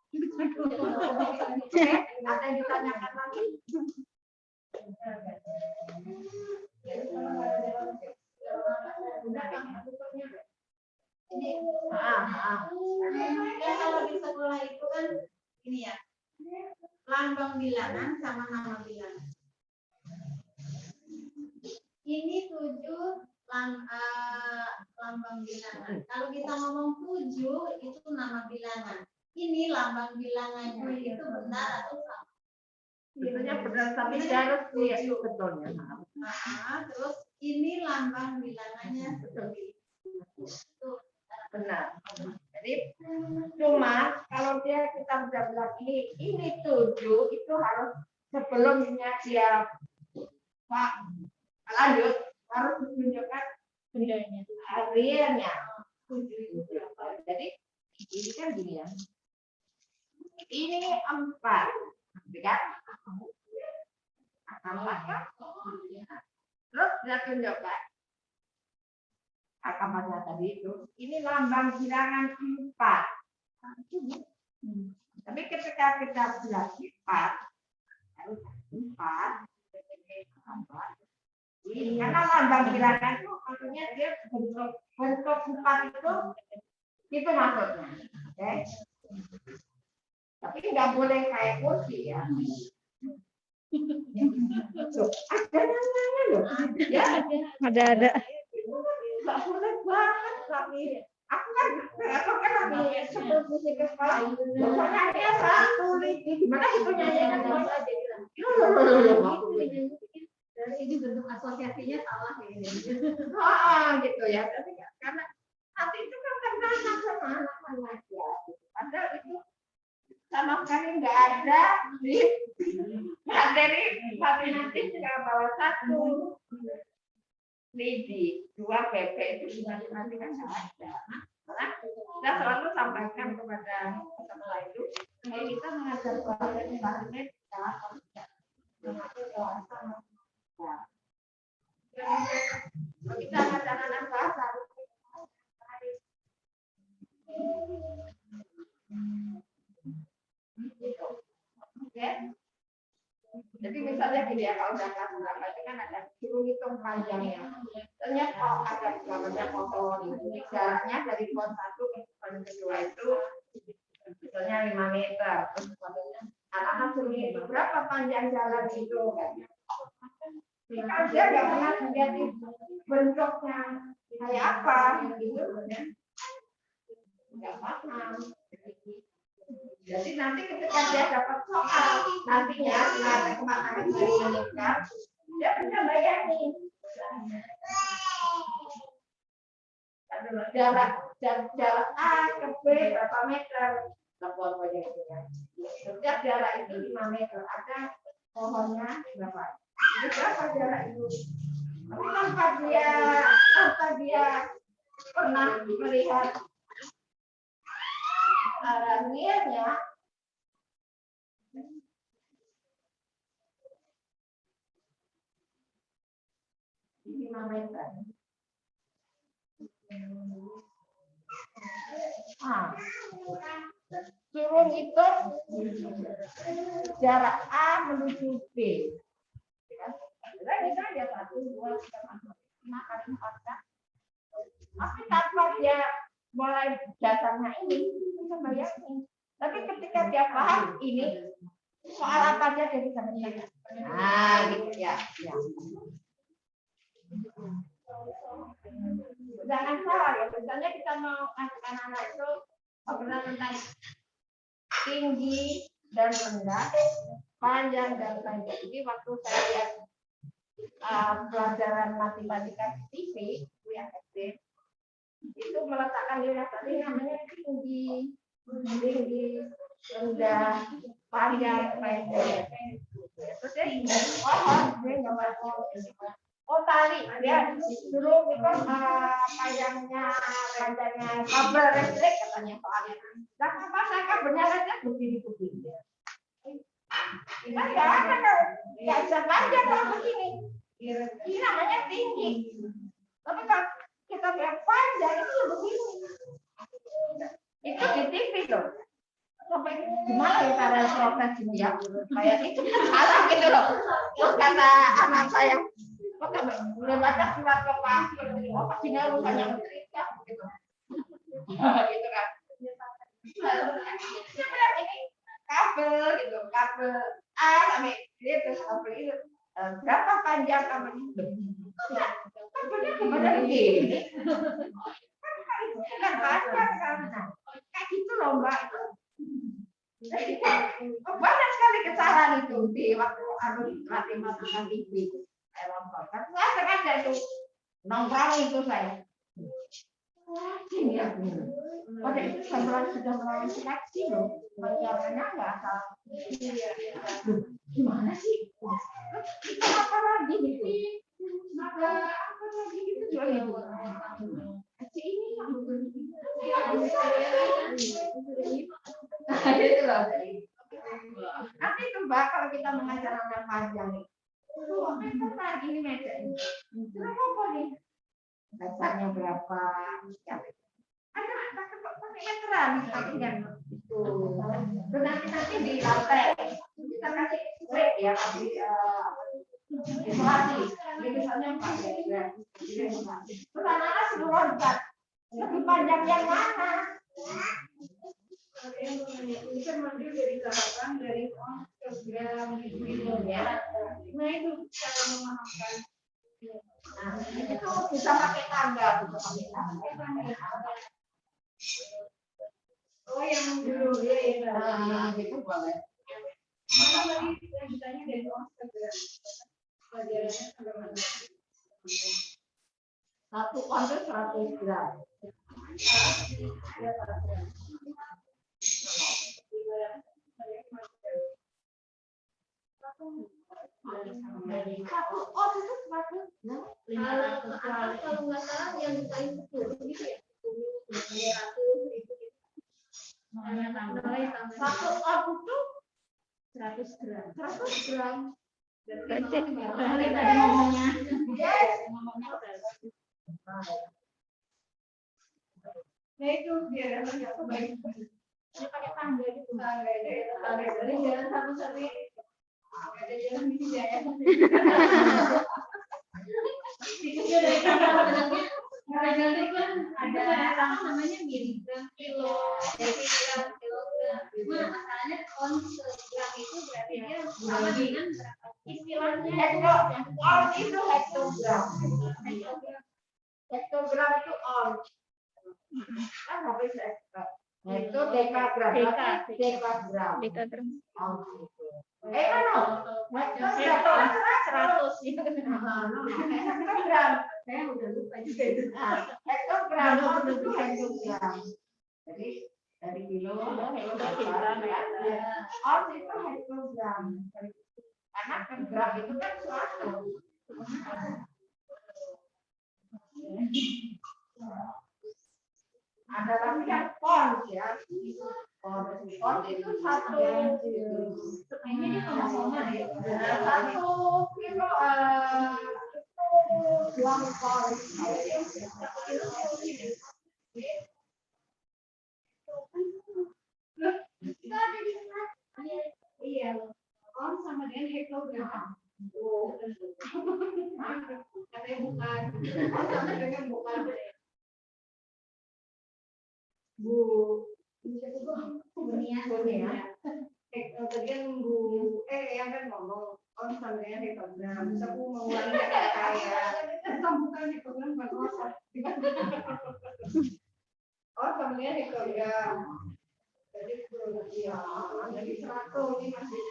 Oke, ada yang ditanyakan lagi? Ya, kalau di sekolah itu kan ini ya, lambang bilangan sama nama bilangan. Ini 7 lambang bilangan. Kalau kita ngomong 7 itu nama bilangan. Ini lambang bilangannya itu benar atau salah? Sebetulnya benar, tapi harus lihat betulnya. Terus ini lambang bilangannya seperti itu. Benar. Jadi cuma kalau kita udah bilang ini 7 itu harus sebelumnya dia Pak lanjut harus menunjukkan hariannya 7 itu berapa. Jadi ini kan gini ya. Ini 4, kan? Angka terus dia tunjukkan angka tadi itu. Ini lambang bilangan 4. Tapi ketika kita bilang 4, harus 4. Karena lambang bilangan itu maksudnya dia bentuk 4 itu maksudnya. Oke. Tapi nggak boleh kayak kursi ya. Ada namanya loh. Ya, Ada. nggak boleh banget tapi aku kan lagi seperti ke sekolah. Pokoknya dia tulis gimana itu nyanyikan Ini bentuk asosiasinya salah gitu ya. Tapi karena nanti itu kan karena sama anak-anak ya. Padahal itu sama sekali nggak ada di materi nanti juga bawa 1 lidi 2 PP itu nanti kan nggak ada. Nah, kita selalu sampaikan kepada sekolah itu, kita mengajar pelajaran kita mengajar anak bahasa. Oke. Jadi misalnya gini ya, kalau udah kelas berapa itu kan ada hitung panjangnya. Ternyata ada namanya foto ini jaraknya dari pon 1 ke pon 2 itu misalnya 5 meter. Terus anak-anak suruh itu berapa panjang jalan itu kan? Kalau dia nggak pernah lihat bentuknya kayak apa gitu ya. Nggak paham. Jadi nanti ketika dia dapat soal nantinya ada kematangan dari menikah, dia bisa bayangin jarak A ke B berapa meter, setiap jarak itu 5 meter, ada pohonnya berapa? Itu berapa jarak itu? Tapi tanpa dia pernah melihat arahnya di 5 meter. Suruh itu jarak A menuju B. Kita ada 1, 2, 3, 4, 5. Tapi tanpa dia mulai dasarnya ini bisa bayangin. Tapi ketika dia paham ini soal apa aja dia bisa mengerti. Gitu ya. Jangan salah ya. Misalnya kita mau ngasih anak-anak itu pernah tentang tinggi dan rendah, panjang dan pendek. Jadi waktu saya lihat pelajaran matematika TV yang SD itu meletakkan lidah tadi namanya tinggi, rendah, panjang, pendek. Terus dia nggak oh tali dia dulu itu panjangnya kabel listrik katanya soalnya. Nah pasang kabelnya aja begini. Kita nggak ada nggak bisa panjang kalau begini. Ini namanya tinggi. Tapi kalau kita bilang panjang itu begini. Itu di TV loh. Sampai gimana ya cara protes ini ya? Kayak itu kan salah gitu loh. Terus kata anak saya, belum baca surat ke Pak, oh pasti nggak bukannya mencerita gitu. Gitu kan. Ini kabel gitu, kabel A sampai itu kabel itu. Berapa panjang kabel itu? Kabelnya gimana begini? Kan panjang kan. Kayak gitu loh Mbak. Banyak sekali kesalahan itu di waktu latih masukan TV. Saya sengaja itu nongkrong itu saya. Wah, ini ya. Pada itu saya sudah melalui seleksi loh. Bagaimana nggak asal. Gimana sih? Kita apa lagi gitu? Apa lagi gitu juga gitu. Ini itu loh. Nanti itu Mbak kalau kita mengajar anak panjang nih. Meteran ini meja ini. Berapa nih? Dasarnya berapa? Ada pakai meteran misalnya itu. Terus nanti di lantai kita kasih spray ya, kasih isolasi. Jadi misalnya pakai ya. Terus anak-anak suruh loncat. Lebih panjang yang mana? Bisa mengambil dari tahapan dari program gitu ya. Nah itu cara memahamkan. Nah itu bisa pakai tangga, bisa pakai tangga. Oh yang dulu ya. Nah itu boleh. Mana lagi kita ditanya dari orang segera pelajarannya sampai mana? 1 on 100 gram. Kalau nggak salah yang paling kecil gitu ya, 200 itu. Satu on itu 100 gram. 100 gram. Tadi ngomongnya. Nah itu biar nggak kebaik. Pakai tangga gitu. Tangga jadi jalan satu-satu. Ada jalan di sini ya. Itu kan ada apa namanya miligram, kilo, kilogram. Nah, masalahnya on gram itu berarti dia sama dengan berapa? Istilahnya on itu hektogram. Hektogram itu on. Kan habis itu dekagram. Dekagram. Hektogram 100 itu. Hektogram. Saya udah lupa juga itu. Hektogram itu hektogram. Jadi dari kilo hektogram ya. On itu hektogram. Karena gram itu kan 100. Ada lagi yang pound ya. Pound itu 1 ini sama-sama ya. 1 kilo itu 1 pound. Iya. Pound sama dengan hektogram. Katanya bukan. Sama dengan bukan. Bu Bunia. Tadi kan yang kan ngomong on sama dengan hektogram. Aku mengulangi kata saya. Bukan hektogram, bukan on. On sama dengan hektogram. Jadi ya, jadi 100 ini masih.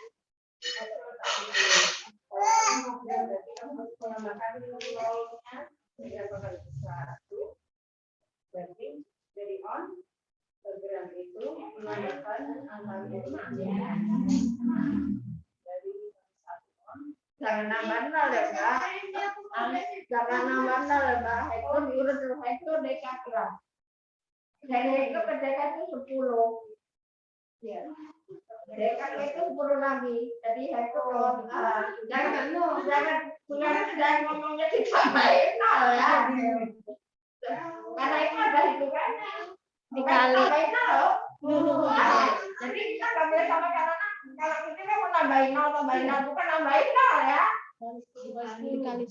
Berarti kamu harus menambahkan nilainya Jadi apa kali 1 berarti dari on bergerak itu menggunakan angka dari 1 on. Jangan nambah nol ya Mbak. Jangan nambah nol ya Mbak. Hektar diurut dulu hektar dekagram. Dari hektar ke dekad itu 10. Ya. Dekad itu 10 lagi. Jadi hektar jangan ngomongnya ditambahin nol ya. Karena itu ada hitungannya. Dikali. Tambahin nol. Jadi kita nggak boleh sama karena kalau kita kan mau nambahin nol bukan nambahin nol ya. Dikali.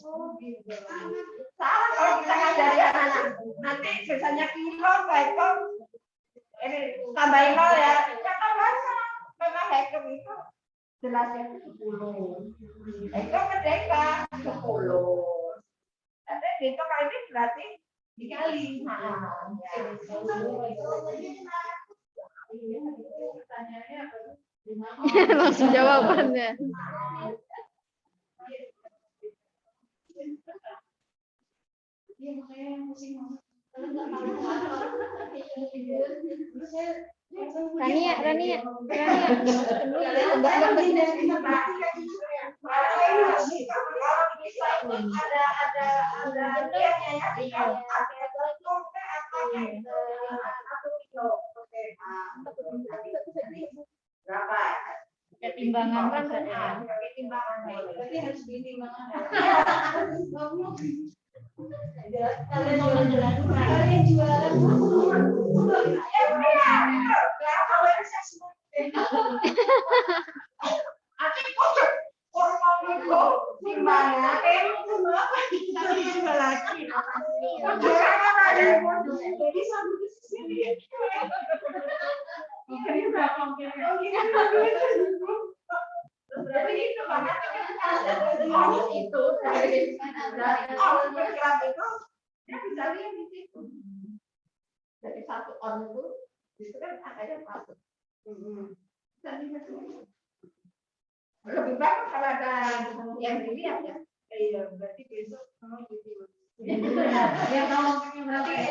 Salah kalau kita ngajari anak-anak. Nanti misalnya kilo, hektar, ini tambahin nol ya. Kata bahasa memang hektar itu jelasnya 10. Hektar merdeka 10. Nanti itu kali ini berarti dikali. Pertanyaannya apa? Langsung jawabannya. Rania. Berapa? Ketimbangan kan Berarti harus ditimbangkan. Kalian jualan. Dari 1 on itu justru kan angkanya masuk. Lebih bagus kalau ada yang dilihat ya. Iya, berarti besok kamu gitu. Ya kalau berarti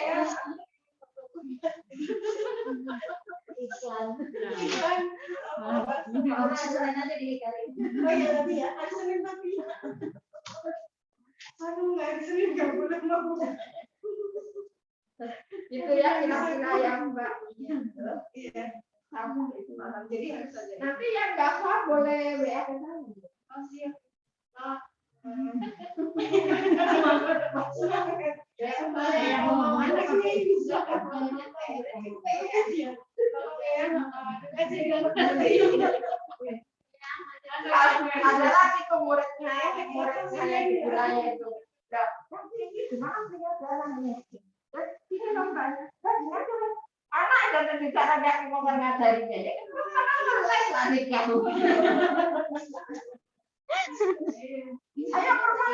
iklan. Orang aja dikali. Oh iya tapi ya, ada Senin tapi. Aduh, nggak ada Senin nggak boleh ngomong. Itu ya kira-kira yang Mbak. Iya. Kamu itu malam. Jadi harus saja. Nanti yang nggak paham boleh WA ke saya. Oh siap. Ada lagi tuh muridnya yang di wilayah itu. Anak ada bicara yang mau ngajarinya ya saya pernah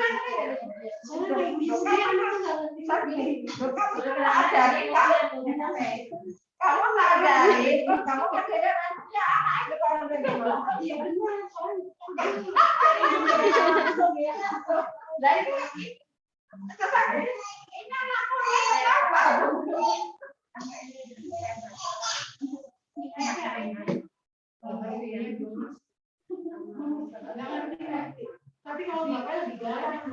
kamu nggak ajari kamu kerja nantinya anak itu kalau iya benar ini anakku apa tapi kalau bapak lebih galak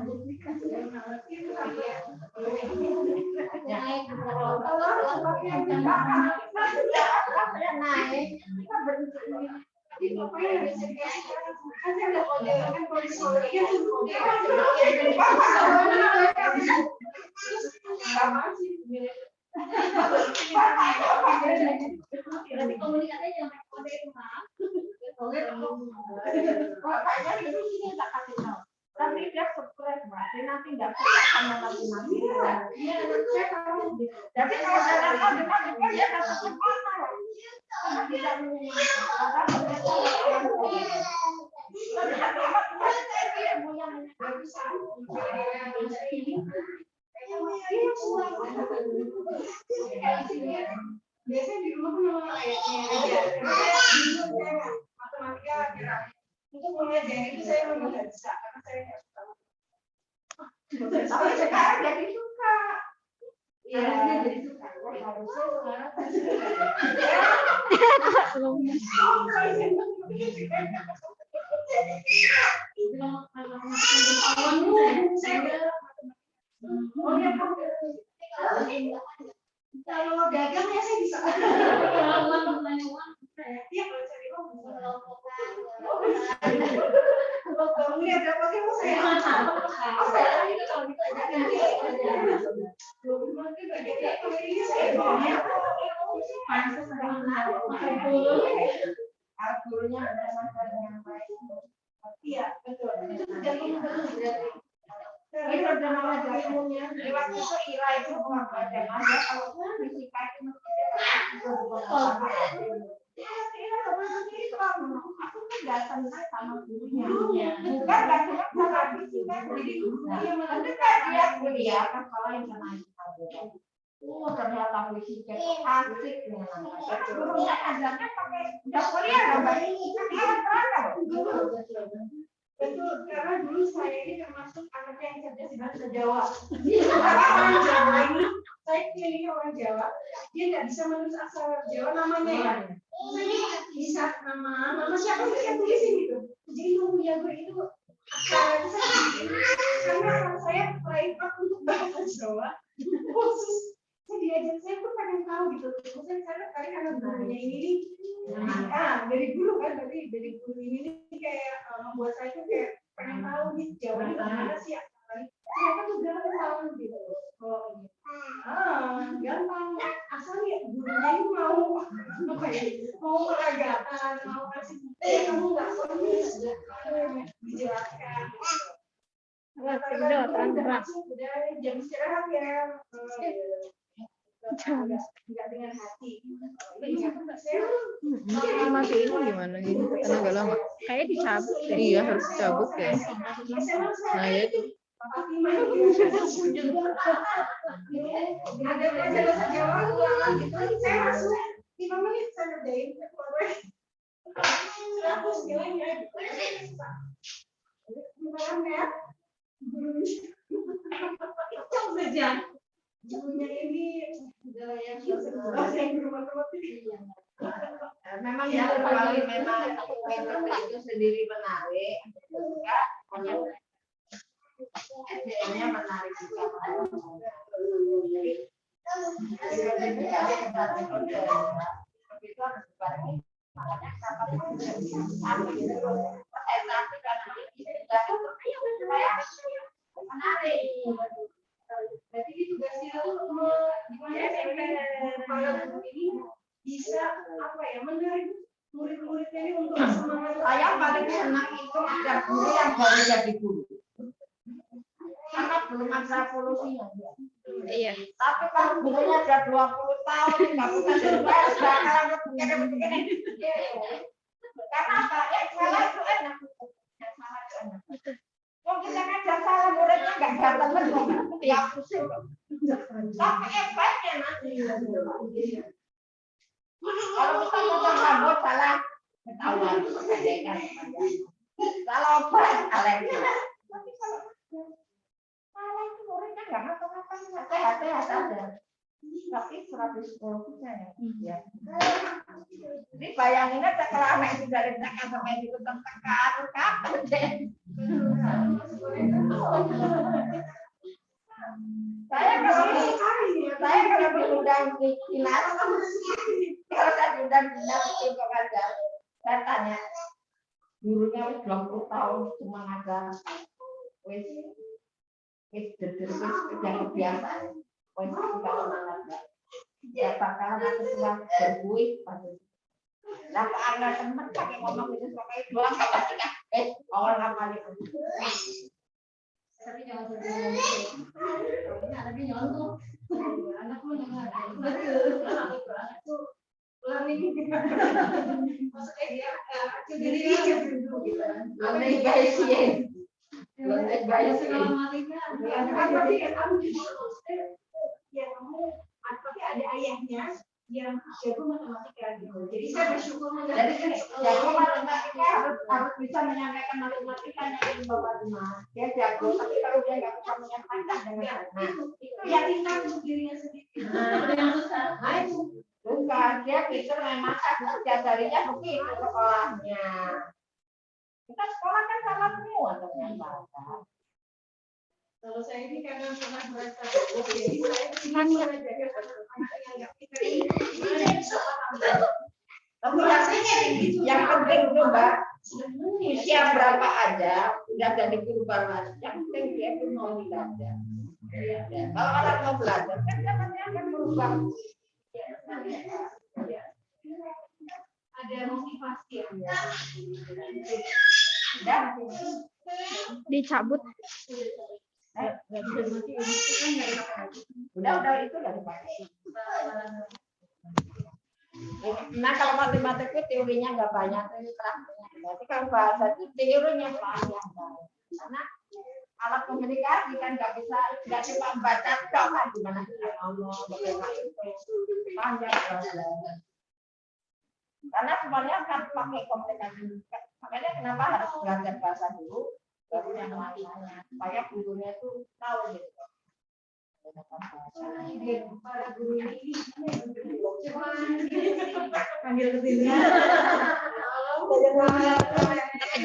tapi dia stres Mbak, dia nanti nggak suka sama mati-mati. Jadi kalau dalam kondisi dia tetap sekolah. Tidak biasanya di rumah memang ayatnya matematika itu mulai dari itu saya memang nggak bisa karena saya nggak suka Tapi sekarang jadi suka. Iya. Jadi suka. Harusnya kalau dagang ya saya bisa. Iya kalau cari uang. Kalau kamu lihat berapa sih mau saya? gurunya ada yang baik. Iya betul. Itu tergantung dari. Ini udah nama ilmunya. Lewat itu Ira itu bukan ada aja kalau fisika itu aku kan datang sama gurunya. Bukan datang sama fisika. Jadi dia kuliah kan kalau yang sama itu. Oh ternyata fisika asik nih. Gurunya ajarnya pakai udah kuliah gambar ini kan dia terang. Betul, karena dulu saya ini termasuk anak yang cerdas di bahasa Jawa. Orang Jawa ini, saya pilih orang Jawa, dia nggak bisa menulis aksara Jawa namanya ya. Saya bisa nama siapa sih saya tulisin gitu. Jadi nunggu ya gue itu aksara itu saya karena saya private untuk bahasa Jawa khusus. Saya diajar saya pun pengen tahu gitu. Maksudnya saya karena gurunya ini dari dulu kan dari guru ini kayak membuat saya tuh kayak pengen tahu nih Jawa di mana sih ternyata tuh gampang gitu kalau ini gampang asal ya gurunya ini mau apa ya mau peragakan mau kasih kamu nggak perlu dijelaskan udah jam istirahat ya nggak dengan hati. Mati ini gimana ini? Karena agak lama. Kayak dicabut deh. Iya harus dicabut ya. Nah ya itu. Ada belajar bahasa Jawa ulangan gitu. Saya masuk 5 menit saya ngerjain. Terus nilainya. Gimana ya? Itu saja. Gurunya ini yang memang ya kalau memang metode itu sendiri menarik juga SDM-nya menarik juga itu harus dibarengi makanya menarik. Jadi tugasnya gimana kalau guru ini bisa apa ya menarik murid-muridnya ini untuk semangat. Saya paling senang itu ada guru yang baru jadi guru. Karena belum ada revolusinya. Iya. Tapi kalau gurunya sudah 20 tahun, nggak bisa jadi sekarang begini. Karena apa? Yang salah itu enak. Yang salah itu enak. Kalau kita ngajar salah muridnya nggak datang lagi, ya pusing. Tapi efeknya nanti. Kalau kita potong rambut salah, ketahuan. Salah obat, alergi. Tapi kalau salah itu muridnya nggak ngapa-ngapain, sehat-sehat aja. Tapi 110% ya. Jadi bayangin aja kalau anak itu dari TK sampai itu tekan, kapan deh. Saya kalau diundang di dinas, kalau saya diundang di dinas itu kok ada, saya tanya gurunya 20 tahun cuma ngajar, wis yang kebiasaan, wis kalau ngajar, ya bakalan aku tua berbuih pasti. Lah karena teman pakai ngomong itu pakai doang apa sih kan? Orang apa itu? Tapi jangan sampai lagi nyontoh. Anakku jangan betul. Learning. Maksudnya dia jadi dia dulu gitu. Learning by seeing. Learning by segala macamnya. Apa sih kamu ya kamu tapi ada ayahnya yang jago matematika gitu. Jadi saya bersyukur Jadi jago matematika harus bisa menyampaikan matematikanya yang Bapak Dimas. Dia jago, tapi kalau dia nggak bisa menyampaikan dengan keyakinan untuk dirinya sendiri. Nah, bukan dia pintar memang setiap harinya begitu sekolahnya. Kita sekolah kan sama semua ternyata. Kalau saya ini karena pernah merasa jadi saya ingin mengajarkan anak-anak yang nggak pintar ini Tapi yang penting itu Mbak, usia berapa aja udah jadi guru baru. Yang penting dia itu mau belajar. Ya, kalau orang mau belajar kan namanya akan berubah. ada motivasi Ya. Dicabut. Udah itu udah dipakai. Nah kalau matematik itu teorinya nggak banyak, teori praktiknya. Berarti kalau bahasa itu teorinya panjang. Karena alat komunikasi kan nggak cuma baca tok kan gimana kita ngomong bagaimana itu panjang banget. Karena semuanya kan pakai komunikasi. Makanya kenapa harus belajar bahasa dulu, baru yang lainnya, supaya gurunya itu tahu gitu. para guru ini panggil ke sini.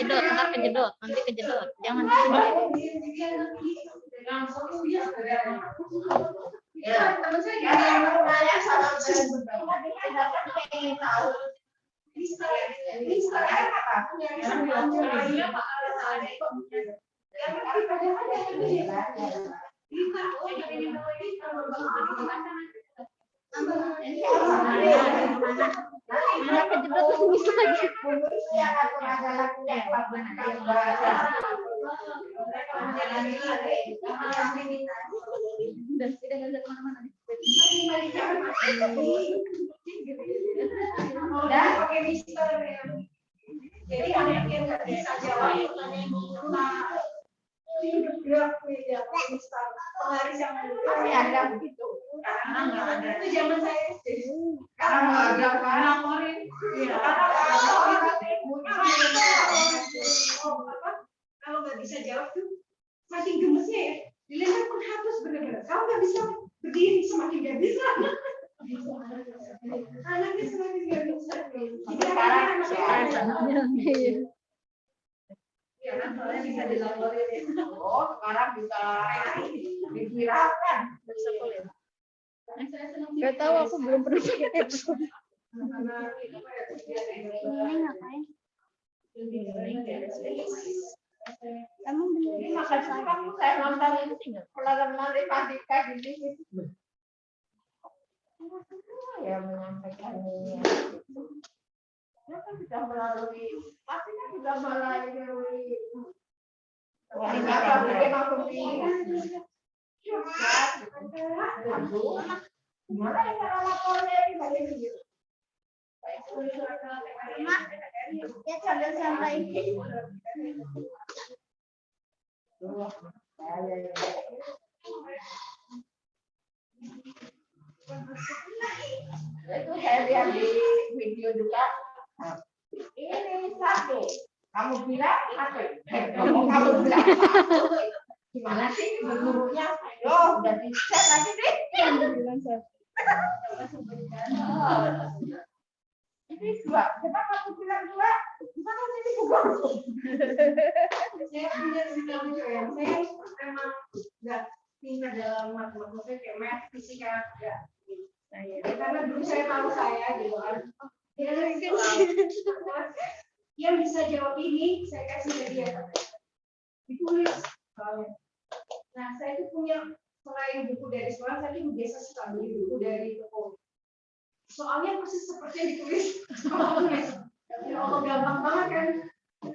Ntar kejedot, nanti kejedot. Jangan Langsung ya. Ya, teman saya yang bertanya sama saya pengen tahu. Mister apa? Dan pakai mister ya. Jadi anak yang nggak bisa jawab bergerak meja pakai mister. Penggaris yang Masih ada begitu. itu zaman saya SD. Karena nggak ada kan? Laporin. Iya. Kalau nggak bisa jawab tuh makin gemesnya ya. Dilihat pun hapus benar-benar. Kalau nggak bisa berdiri semakin nggak bisa. Anaknya semakin nggak bisa. Ya kan soalnya bisa dilaporin. Oh, sekarang bisa diviralkan. Gak tahu, aku belum pernah pakai headphone. Emang ini makanya kamu saya nonton ini pelajaran matematika di TV. Ya menyampaikannya. Ya kan sudah melalui, pasti kan sudah melalui. Wah, ini apa mungkin langsung di. Gimana ya cara lapornya ini balik gitu. Ya sambil sampai. Itu saya lihat di video juga. Ini satu. Kamu bilang satu. Kamu bilang satu. Gimana sih gurunya? Yo, udah di-chat lagi deh. Ini dua. Kenapa kamu bilang dua? Gimana sih bukan? Saya punya cerita lucu ya. Saya emang nggak pintar dalam matematika kayak math, fisika, nggak. Karena dulu saya tahu saya gitu kan. Yang bisa jawab ini saya kasih ke dia. Ditulis. Nah, saya itu punya selain buku dari sekolah, saya itu biasa suka beli buku dari toko. Soalnya persis seperti yang ditulis. Ya Allah, gampang banget kan.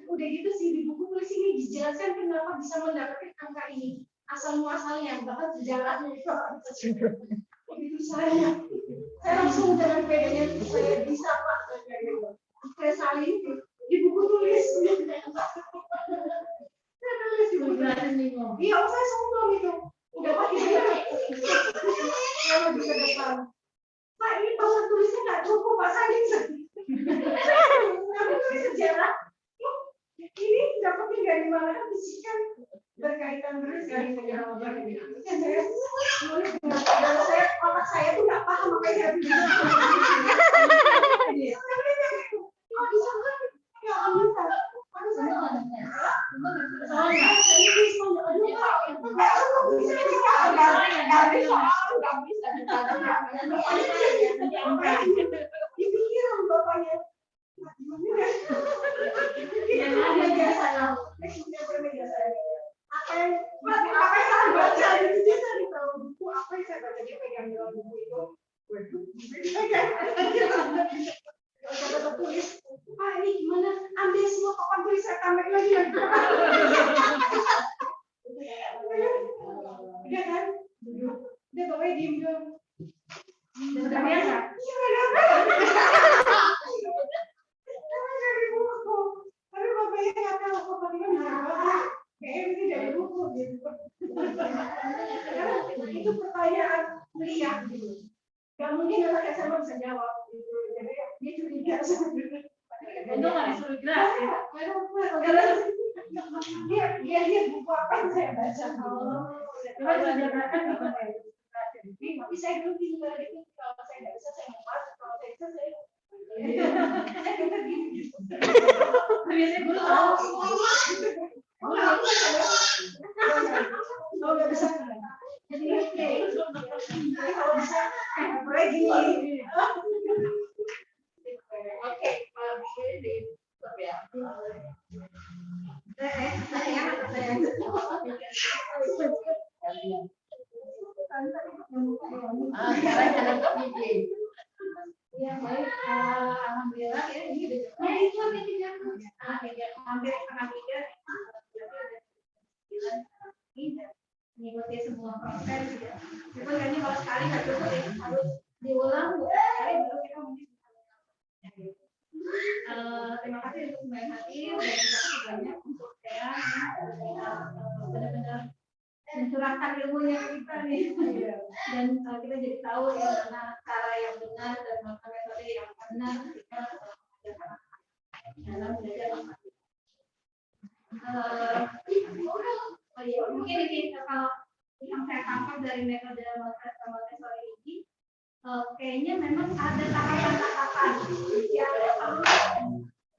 Udah gitu sih di buku tulis ini dijelaskan kenapa bisa mendapatkan angka ini, asal muasalnya, bahkan sejarahnya itu. Begitu saya langsung dengan bedanya saya bisa Pak. Saya salin di buku tulis. Saya tulis di buku tulis. Iya, saya sombong itu. Udah pakai kalau bisa depan. Pak, ini pasal tulis Saya tuh nggak paham apa yang ini gimana? Ambil semua papan tulis saya tambah lagi. Udah kan? Udah pokoknya diem dong. Udah biasa? Iya, tapi bapaknya nggak tahu bapaknya kenapa. Kayaknya mesti dari buku gitu. Itu pertanyaan beliau gitu. Gak mungkin anak SMA bisa jawab gitu. Jadi dia curiga. Itu nggak disuruh jelas ya. Dia lihat buku apa yang saya baca. Coba diajarkan gimana ya. Tapi saya dulu juga gitu. Kalau saya nggak bisa saya ngupas. Kalau saya bisa saya. Biasanya guru nggak bisa. Jadi kalau bisa mulai gini. Oke, ya baik, alhamdulillah ya ini hampir setengah 3 mengikuti semua proses ya. Cuma kayaknya kalau sekali nggak cukup ya, harus diulang sekali baru kita mungkin. Terima kasih untuk semua yang hadir dan terima kasih banyak untuk saya benar-benar mencurahkan ilmunya kita nih. Dan kita jadi tahu ya mana cara yang benar dan mana metode yang benar ketika dalam belajar matematika. Oh iya, mungkin ini kalau yang saya tangkap dari metode Montessori ini, kayaknya memang ada tahapan-tahapan yang perlu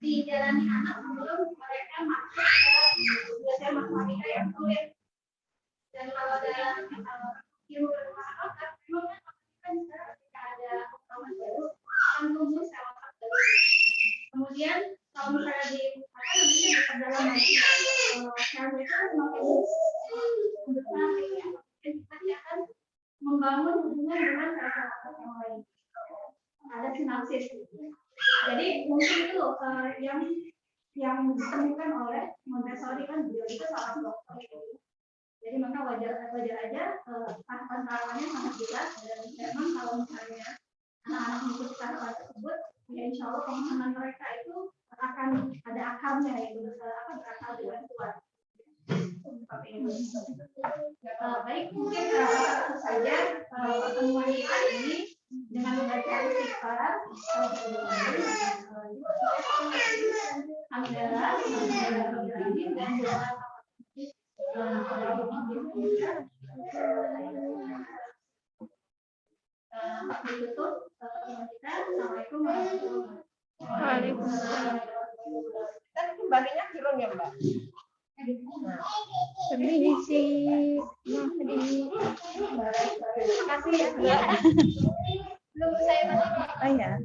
dijalani anak sebelum mereka masuk ke belajar matematika yang sulit. Dan kalau dalam ilmu berpengalaman, memang kan ketika ada pengetahuan baru akan tumbuh secara baru. Kemudian kalau misalnya di perdalam lagi, secara itu semakin besar ya, dan kita akan membangun hubungan dengan salah yang lain. Ada sinapsis. Jadi mungkin itu yang ditemukan oleh Montessori kan beliau itu seorang dokter. Jadi maka wajar aja tahapan-tahapannya sangat jelas dan memang kalau misalnya anak-anak mengikuti tahapan tersebut, ya insya Allah pemahaman mereka itu akan ada akarnya yaitu berakar dengan kuat. Baik, mungkin langsung saja pertemuan kita ini dengan membaca istighfar. Alhamdulillah, dan ditutup kita. Assalamualaikum warahmatullahi wabarakatuh. Kita kembalinya turun ya Mbak. Permisi, Terima kasih ya. Belum saya oh ya.